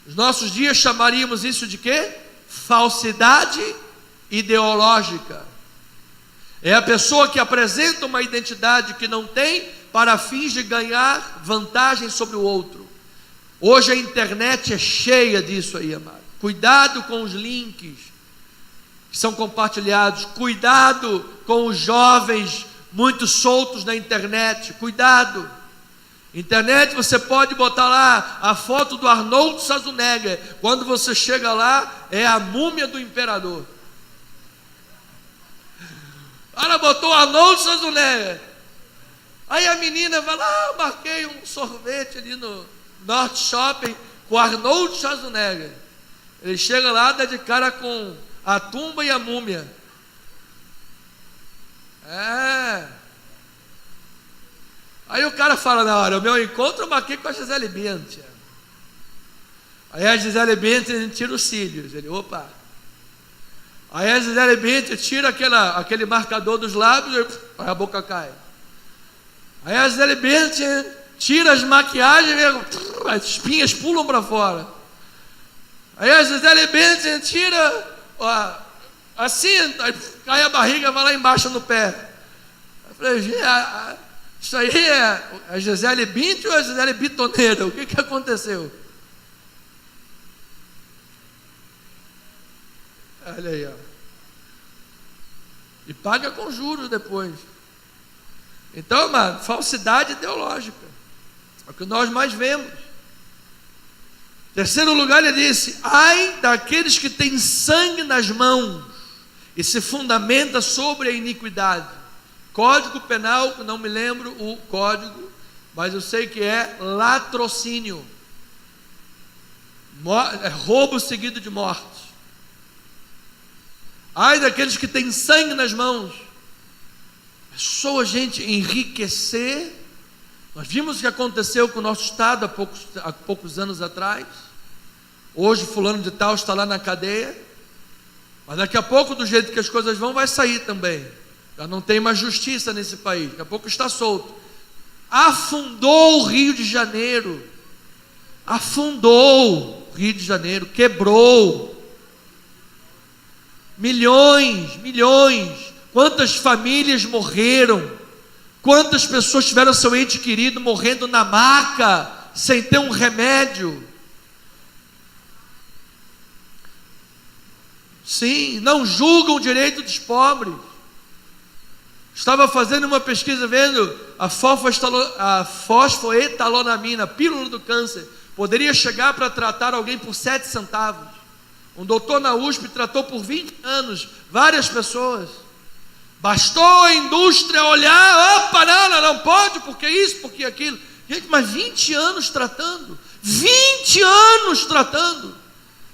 [SPEAKER 1] Nos nossos dias chamaríamos isso de quê? Falsidade ideológica. É a pessoa que apresenta uma identidade que não tem para fins de ganhar vantagem sobre o outro. Hoje a internet é cheia disso aí, amado. Cuidado com os links que são compartilhados. Cuidado com os jovens muito soltos na internet. Cuidado. Internet, você pode botar lá a foto do Arnold Schwarzenegger. Quando você chega lá, é a múmia do imperador. Ela botou Arnold Schwarzenegger. Aí a menina vai lá: eu marquei um sorvete ali no Norte Shopping com Arnold Schwarzenegger. Ele chega lá, dá de cara com a tumba e a múmia. Aí o cara fala na hora: o meu encontro eu marquei com a Gisele Bündchen. Aí a Gisele Bündchen tira os cílios. Ele: opa. Aí a Gisele Bündchen tira aquele marcador dos lábios, aí a boca cai. Aí a Gisele Bündchen tira as maquiagens, as espinhas pulam para fora. Aí a Gisele Bündchen tira assim, aí cai a barriga, vai lá embaixo no pé. Eu falei: isso aí é a Gisele Bündchen ou a Gisele Bitoneira? O que aconteceu? Olha aí, ó. E paga com juros depois. Então, mano, falsidade ideológica é o que nós mais vemos. Terceiro lugar, ele disse: ai daqueles que têm sangue nas mãos e se fundamenta sobre a iniquidade. Código penal, não me lembro o código, mas eu sei que é latrocínio, é roubo seguido de morte. Ai daqueles que têm sangue nas mãos. Pessoa, gente, enriquecer. Nós vimos o que aconteceu com o nosso estado há poucos anos atrás. Hoje fulano de tal está lá na cadeia. Mas daqui a pouco, do jeito que as coisas vão, vai sair também. Já não tem mais justiça nesse país. Daqui a pouco está solto. Afundou o Rio de Janeiro. Afundou o Rio de Janeiro. Quebrou. Milhões. Quantas famílias morreram? Quantas pessoas tiveram seu ente querido morrendo na maca, sem ter um remédio? Sim, não julgam o direito dos pobres. Estava fazendo uma pesquisa vendo a fosfoetalonamina, pílula do câncer, poderia chegar para tratar alguém por 7 centavos. Um doutor na USP tratou por 20 anos várias pessoas. Bastou a indústria olhar, opa, não pode, porque isso, porque aquilo. Gente, mas 20 anos tratando. 20 anos tratando.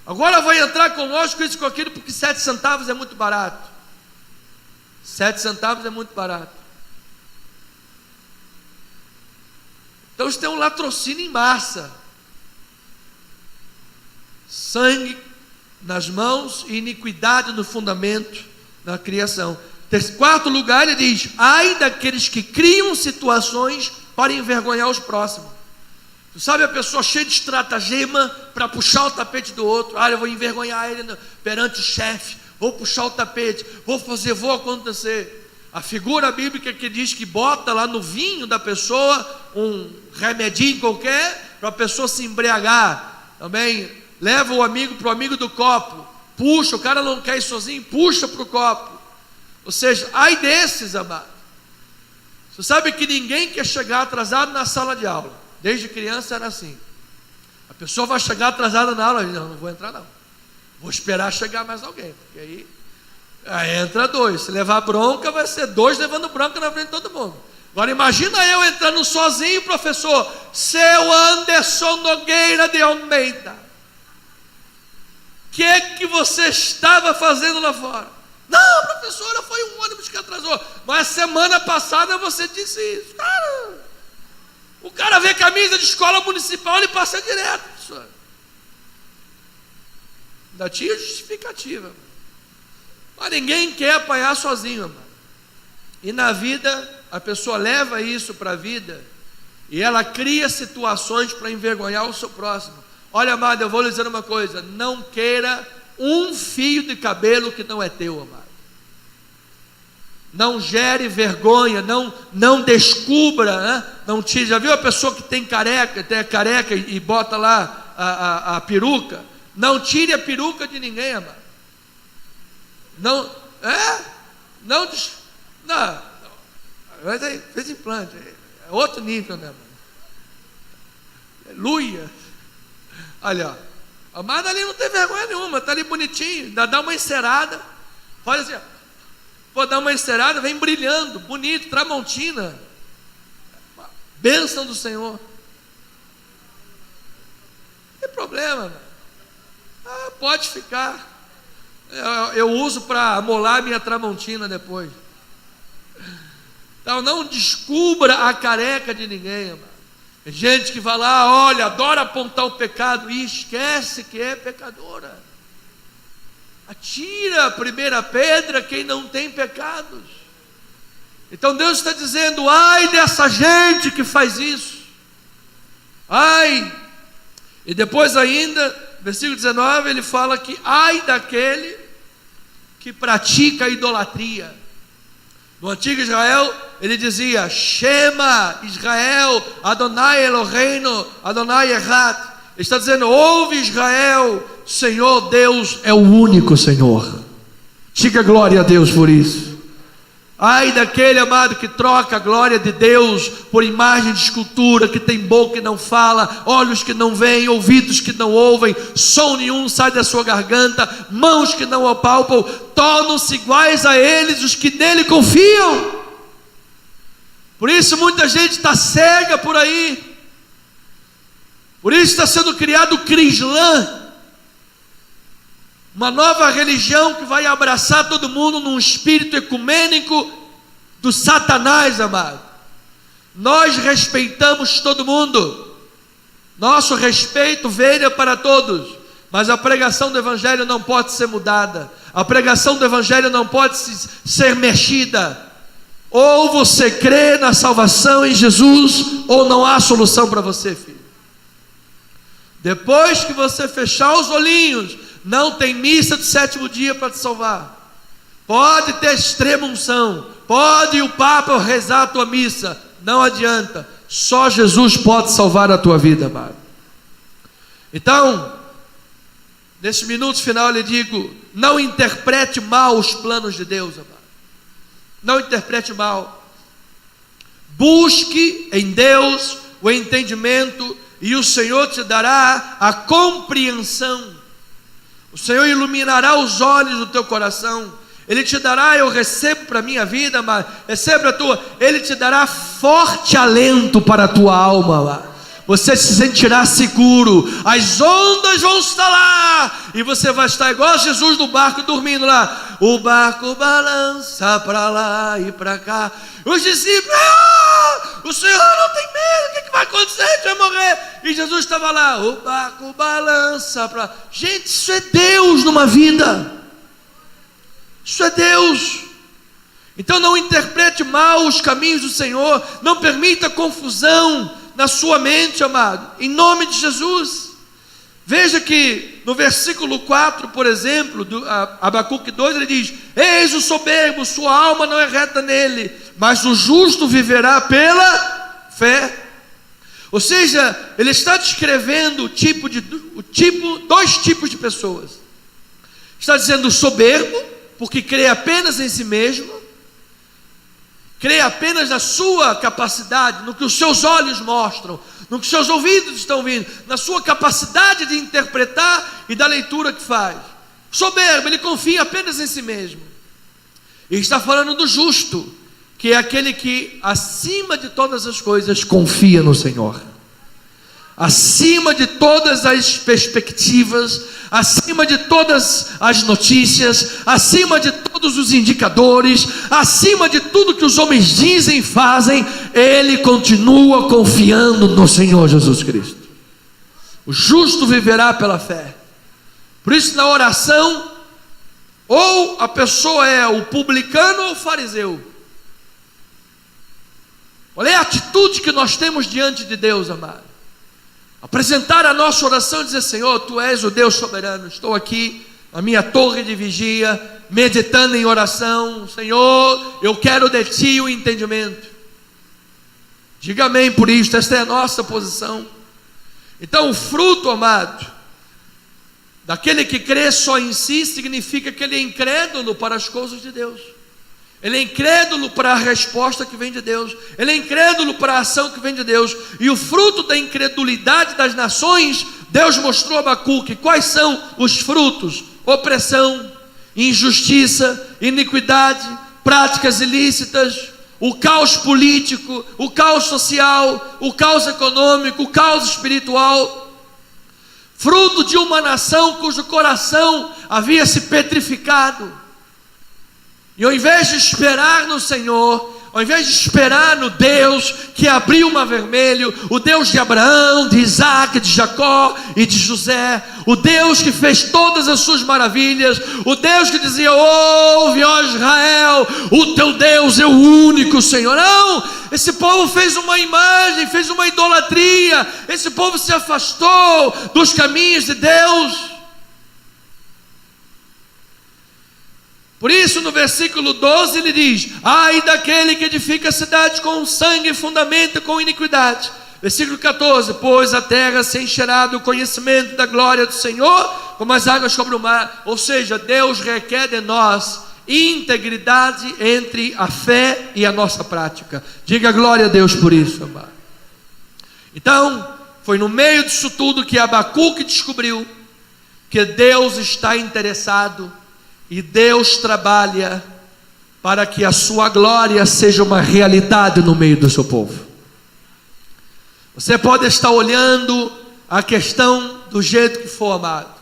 [SPEAKER 1] Agora vai entrar conosco isso com aquilo, porque 7 centavos é muito barato. 7 centavos é muito barato. Então isso tem um latrocínio em massa. Sangue nas mãos e iniquidade no fundamento da criação. Quarto lugar, ele diz: ai daqueles que criam situações para envergonhar os próximos. Tu sabe, a pessoa cheia de estratagema para puxar o tapete do outro. Eu vou envergonhar ele perante o chefe, vou puxar o tapete, vou acontecer. A figura bíblica que diz que bota lá no vinho da pessoa um remedinho qualquer para a pessoa se embriagar. Também leva o amigo para o amigo do copo, puxa, o cara não quer ir sozinho, puxa para o copo. Ou seja, ai desses, amado. Você sabe que ninguém quer chegar atrasado na sala de aula. Desde criança era assim. A pessoa vai chegar atrasada na aula, não vou entrar não. Vou esperar chegar mais alguém, porque aí entra 2. Se levar bronca, vai ser 2 levando bronca na frente de todo mundo. Agora imagina eu entrando sozinho, professor, seu Anderson Nogueira de Almeida. O que você estava fazendo lá fora? Não, professora, foi um ônibus que atrasou. Mas semana passada você disse isso. Cara, o cara vê camisa de escola municipal, ele passa direto, professor. Ainda tinha justificativa. Mas ninguém quer apanhar sozinho, mano. E na vida, a pessoa leva isso para a vida e ela cria situações para envergonhar o seu próximo. Olha, amado, eu vou lhe dizer uma coisa: não queira um fio de cabelo que não é teu, amado. Não gere vergonha, não descubra, né? Não tire. Já viu a pessoa que tem a careca e bota lá a peruca? Não tire a peruca de ninguém, amado. Não, mas aí, fez implante, é outro nível, né, mano? Aleluia. Olha, ó, amado ali não tem vergonha nenhuma, está ali bonitinho, dá uma encerada, faz assim, ó, vou dar uma encerada, vem brilhando, bonito, tramontina, bênção do Senhor. Não tem problema, mano. Pode ficar. Eu uso para amolar minha tramontina depois. Então não descubra a careca de ninguém, amado. Tem gente que vai lá, olha, adora apontar o pecado e esquece que é pecadora. Atira a primeira pedra quem não tem pecados. Então Deus está dizendo: ai dessa gente que faz isso. Ai. E depois ainda, versículo 19, ele fala que ai daquele que pratica a idolatria. No antigo Israel, ele dizia: Shema Israel, Adonai Eloheinu, Adonai Echad. Ele está dizendo: ouve Israel, Senhor Deus é o único Senhor. Diga glória a Deus por isso. Ai daquele, amado, que troca a glória de Deus por imagem de escultura, que tem boca que não fala, olhos que não veem, ouvidos que não ouvem, som nenhum sai da sua garganta, mãos que não apalpam, tornam-se iguais a eles os que nele confiam. Por isso muita gente está cega por aí. Por isso está sendo criado o Crislã, uma nova religião que vai abraçar todo mundo num espírito ecumênico do Satanás, amado. Nós respeitamos todo mundo, nosso respeito veio para todos, mas a pregação do Evangelho não pode ser mudada. A pregação do Evangelho não pode ser mexida. Ou você crê na salvação em Jesus, ou não há solução para você, filho. Depois que você fechar os olhinhos, não tem missa do sétimo dia para te salvar. Pode ter extrema unção, pode o Papa rezar a tua missa, não adianta. Só Jesus pode salvar a tua vida, amado. Então, nesse minuto final eu lhe digo: não interprete mal os planos de Deus, amado. Não interprete mal. Busque em Deus o entendimento, e o Senhor te dará a compreensão. O Senhor iluminará os olhos do teu coração. Ele te dará, eu recebo para a minha vida, mas recebe a tua. Ele te dará forte alento para a tua alma. Você se sentirá seguro. As ondas vão estar lá, e você vai estar igual Jesus no barco dormindo lá. O barco balança para lá e para cá. Os discípulos: o Senhor não tem medo, o que vai acontecer? A gente vai morrer. E Jesus estava lá: o barco balança para lá. Gente, isso é Deus numa vida. Isso é Deus. Então não interprete mal os caminhos do Senhor. Não permita confusão na sua mente, amado, em nome de Jesus. Veja que no versículo 4, por exemplo, do Abacuque 2, ele diz: eis o soberbo, sua alma não é reta nele, mas o justo viverá pela fé. Ou seja, ele está descrevendo dois tipos de pessoas. Está dizendo o soberbo, porque crê apenas em si mesmo, crê apenas na sua capacidade, no que os seus olhos mostram, no que os seus ouvidos estão ouvindo, na sua capacidade de interpretar e da leitura que faz. Soberbo, ele confia apenas em si mesmo. E está falando do justo, que é aquele que acima de todas as coisas confia no Senhor. Acima de todas as perspectivas, acima de todas as notícias, acima de todos os indicadores, acima de tudo que os homens dizem e fazem, ele continua confiando no Senhor Jesus Cristo. O justo viverá pela fé. Por isso, na oração, ou a pessoa é o publicano ou o fariseu. Olha a atitude que nós temos diante de Deus, amado. Apresentar a nossa oração e dizer: Senhor, Tu és o Deus soberano. Estou aqui na minha torre de vigia, meditando em oração. Senhor, eu quero de Ti o entendimento. Diga amém por isto. Esta é a nossa posição. Então, o fruto, amado, daquele que crê só em si, significa que ele é incrédulo para as coisas de Deus. Ele é incrédulo para a resposta que vem de Deus. Ele é incrédulo para a ação que vem de Deus. E o fruto da incredulidade das nações, Deus mostrou a Abacuque quais são os frutos: opressão, injustiça, iniquidade, práticas ilícitas, o caos político, o caos social, o caos econômico, o caos espiritual. Fruto de uma nação cujo coração havia se petrificado. E ao invés de esperar no Senhor, ao invés de esperar no Deus que abriu o mar vermelho, o Deus de Abraão, de Isaac, de Jacó e de José, o Deus que fez todas as suas maravilhas, o Deus que dizia: ouve, ó Israel, o teu Deus é o único Senhor. Não, esse povo fez uma imagem, fez uma idolatria, esse povo se afastou dos caminhos de Deus. Por isso, no versículo 12 ele diz: ai daquele que edifica a cidade com sangue e fundamenta com iniquidade. Versículo 14: pois a terra se encherá do conhecimento da glória do Senhor, como as águas sobre o mar. Ou seja, Deus requer de nós integridade entre a fé e a nossa prática. Diga glória a Deus por isso, amado. Então, foi no meio disso tudo que Abacuque descobriu que Deus está interessado. E Deus trabalha para que a sua glória seja uma realidade no meio do seu povo. Você pode estar olhando a questão do jeito que for, amado.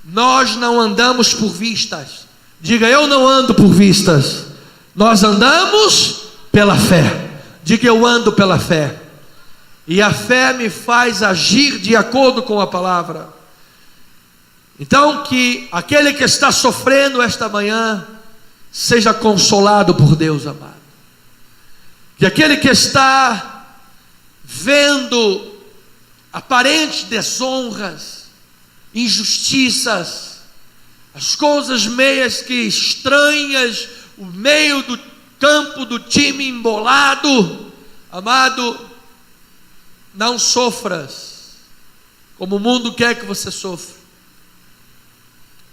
[SPEAKER 1] Nós não andamos por vistas. Diga: eu não ando por vistas. Nós andamos pela fé. Diga: eu ando pela fé. E a fé me faz agir de acordo com a palavra. Então, que aquele que está sofrendo esta manhã seja consolado por Deus, amado. Que aquele que está vendo aparentes desonras, injustiças, as coisas meias que estranhas, o meio do campo do time embolado, amado, não sofras como o mundo quer que você sofra.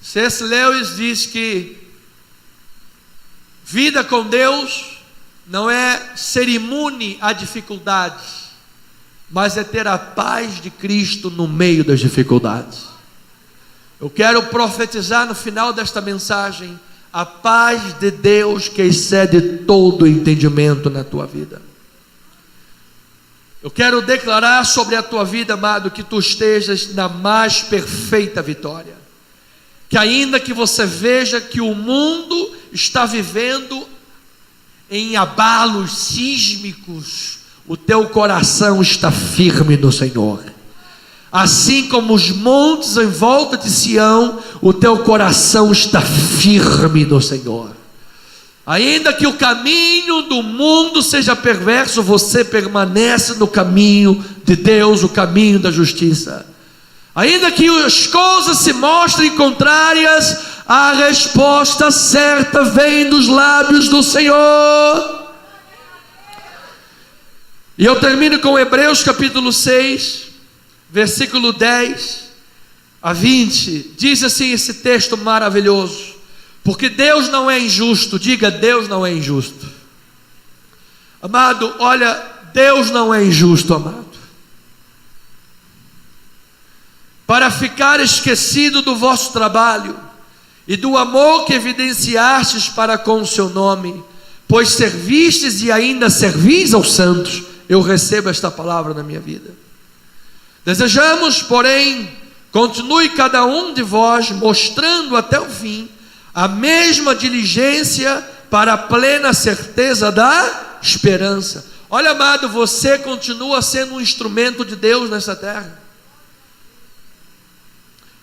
[SPEAKER 1] C.S. Lewis diz que vida com Deus não é ser imune a dificuldades, mas é ter a paz de Cristo no meio das dificuldades. Eu quero profetizar no final desta mensagem a paz de Deus que excede todo entendimento na tua vida. Eu quero declarar sobre a tua vida, amado, que tu estejas na mais perfeita vitória. Que ainda que você veja que o mundo está vivendo em abalos sísmicos, o teu coração está firme no Senhor. Assim como os montes em volta de Sião, o teu coração está firme no Senhor. Ainda que o caminho do mundo seja perverso, você permanece no caminho de Deus, o caminho da justiça. Ainda que as coisas se mostrem contrárias, a resposta certa vem dos lábios do Senhor. E eu termino com Hebreus capítulo 6, versículo 10 a 20. Diz assim esse texto maravilhoso: porque Deus não é injusto. Diga, Deus não é injusto. Amado, olha, Deus não é injusto, amado, para ficar esquecido do vosso trabalho e do amor que evidenciastes para com o seu nome, pois servistes e ainda servis aos santos. Eu recebo esta palavra na minha vida. Desejamos, porém, continue cada um de vós mostrando até o fim a mesma diligência para a plena certeza da esperança. Olha, amado, você continua sendo um instrumento de Deus nessa terra,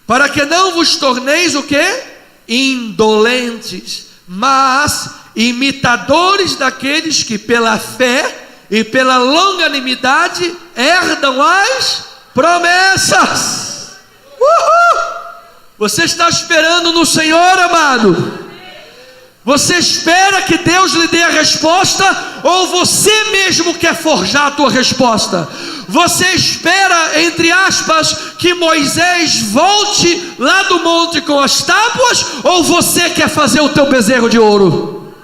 [SPEAKER 1] para que não vos torneis o quê? Indolentes, mas imitadores daqueles que pela fé e pela longanimidade herdam as promessas. Você está esperando no Senhor, amado? Você espera que Deus lhe dê a resposta, ou você mesmo quer forjar a tua resposta? Você espera, entre aspas, que Moisés volte lá do monte com as tábuas, ou você quer fazer o teu bezerro de ouro?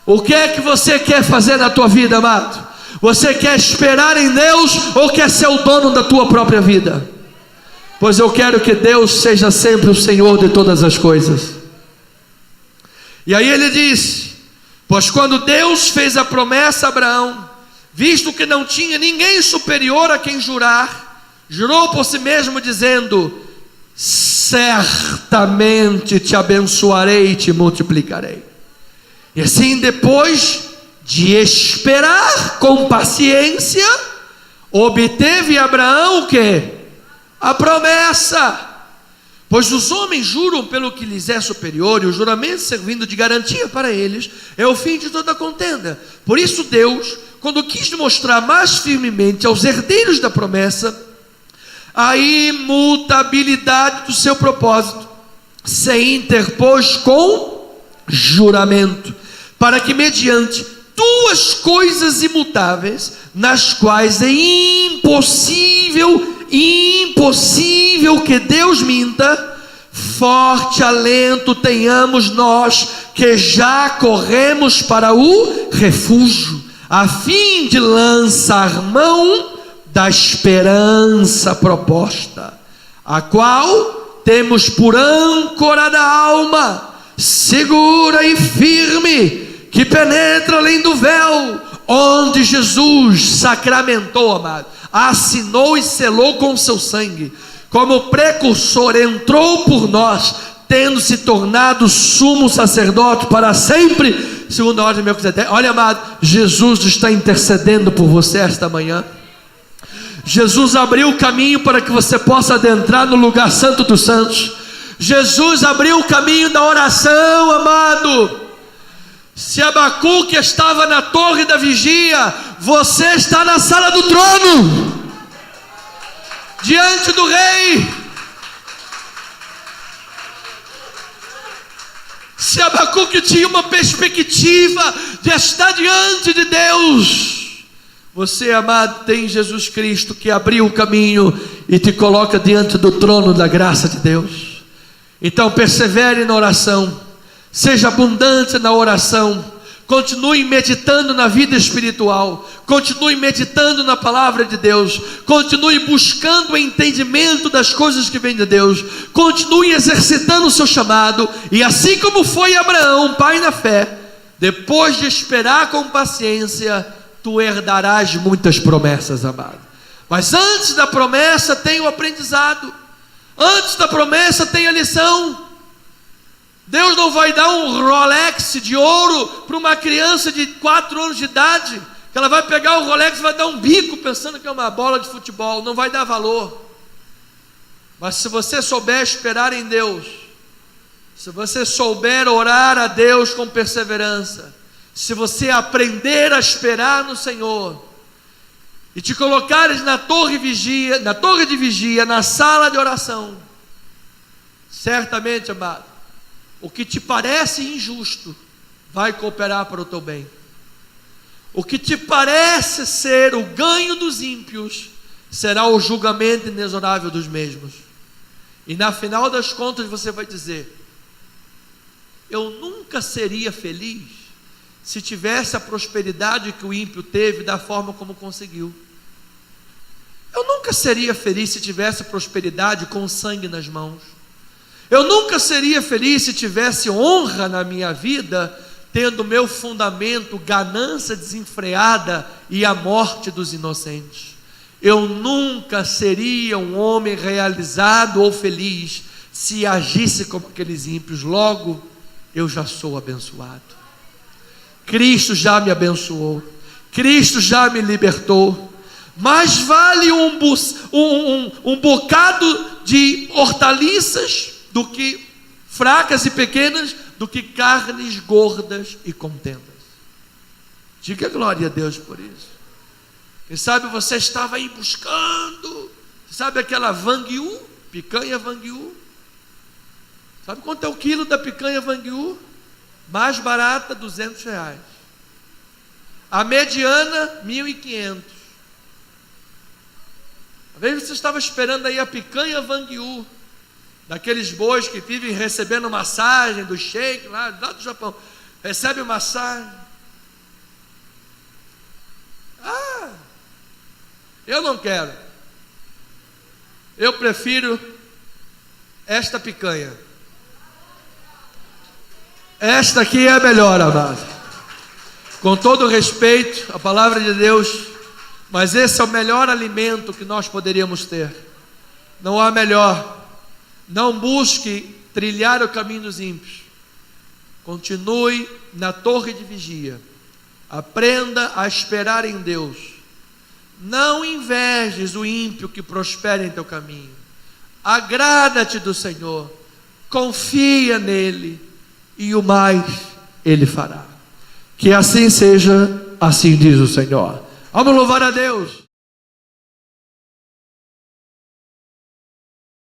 [SPEAKER 1] O que é que você quer fazer na tua vida, amado? Você quer esperar em Deus, ou quer ser o dono da tua própria vida? Pois eu quero que Deus seja sempre o Senhor de todas as coisas. E aí ele diz: pois quando Deus fez a promessa a Abraão, visto que não tinha ninguém superior a quem jurar, jurou por si mesmo dizendo: certamente te abençoarei e te multiplicarei. E assim, depois de esperar com paciência, obteve Abraão o quê? A promessa. Pois os homens juram pelo que lhes é superior, e o juramento, servindo de garantia para eles, é o fim de toda contenda. Por isso Deus, quando quis mostrar mais firmemente aos herdeiros da promessa a imutabilidade do seu propósito, se interpôs com juramento, para que mediante duas coisas imutáveis, nas quais é impossível que Deus minta, forte alento tenhamos nós que já corremos para o refúgio, a fim de lançar mão da esperança proposta, a qual temos por âncora da alma, segura e firme, que penetra além do véu, onde Jesus sacramentou, amado, assinou e selou com seu sangue, como precursor, entrou por nós, tendo se tornado sumo sacerdote para sempre, segundo a ordem de Melquisedeque. Olha, amado, Jesus está intercedendo por você esta manhã. Jesus abriu o caminho para que você possa adentrar no lugar santo dos santos. Jesus abriu o caminho da oração, amado. Se Abacuque estava na torre da vigia, você está na sala do trono, diante do rei. Se Abacuque tinha uma perspectiva de estar diante de Deus, você, amado, tem Jesus Cristo que abriu o caminho e te coloca diante do trono da graça de Deus. Então persevere na oração, seja abundante na oração, continue meditando na vida espiritual, continue meditando na palavra de Deus, continue buscando o entendimento das coisas que vêm de Deus, continue exercitando o seu chamado, e assim como foi Abraão, pai na fé, depois de esperar com paciência, tu herdarás muitas promessas, amado. Mas antes da promessa tem o aprendizado, antes da promessa tem a lição. Deus não vai dar um Rolex de ouro para uma criança de 4 anos de idade, que ela vai pegar o Rolex e vai dar um bico pensando que é uma bola de futebol, não vai dar valor. Mas se você souber esperar em Deus, se você souber orar a Deus com perseverança, se você aprender a esperar no Senhor, e te colocares na torre de vigia, na sala de oração, certamente, amado, o que te parece injusto vai cooperar para o teu bem. O que te parece ser o ganho dos ímpios será o julgamento inexorável dos mesmos. E na final das contas você vai dizer: eu nunca seria feliz se tivesse a prosperidade que o ímpio teve da forma como conseguiu. Eu nunca seria feliz se tivesse prosperidade com sangue nas mãos. Eu nunca seria feliz se tivesse honra na minha vida, tendo meu fundamento ganância desenfreada e a morte dos inocentes. Eu nunca seria um homem realizado ou feliz se agisse como aqueles ímpios. Logo, eu já sou abençoado. Cristo já me abençoou, Cristo já me libertou. Mais vale um bocado de hortaliças do que fracas e pequenas, do que carnes gordas e contendas. Diga glória a Deus por isso. Quem sabe você estava aí buscando, sabe aquela Wagyu, picanha Wagyu? Sabe quanto é o quilo da picanha Wagyu? Mais barata, R$200. A mediana, 1.500. Às vezes você estava esperando aí a picanha Wagyu, daqueles bois que vivem recebendo massagem do sheik lá do Japão. Recebe massagem. Eu não quero. Eu prefiro esta picanha. Esta aqui é a melhor, amado. Com todo respeito à palavra de Deus, mas esse é o melhor alimento que nós poderíamos ter. Não há melhor. Não busque trilhar o caminho dos ímpios. Continue na torre de vigia. Aprenda a esperar em Deus. Não invejes o ímpio que prospera em teu caminho. Agrada-te do Senhor. Confia nele. E o mais ele fará. Que assim seja, assim diz o Senhor. Vamos louvar a Deus.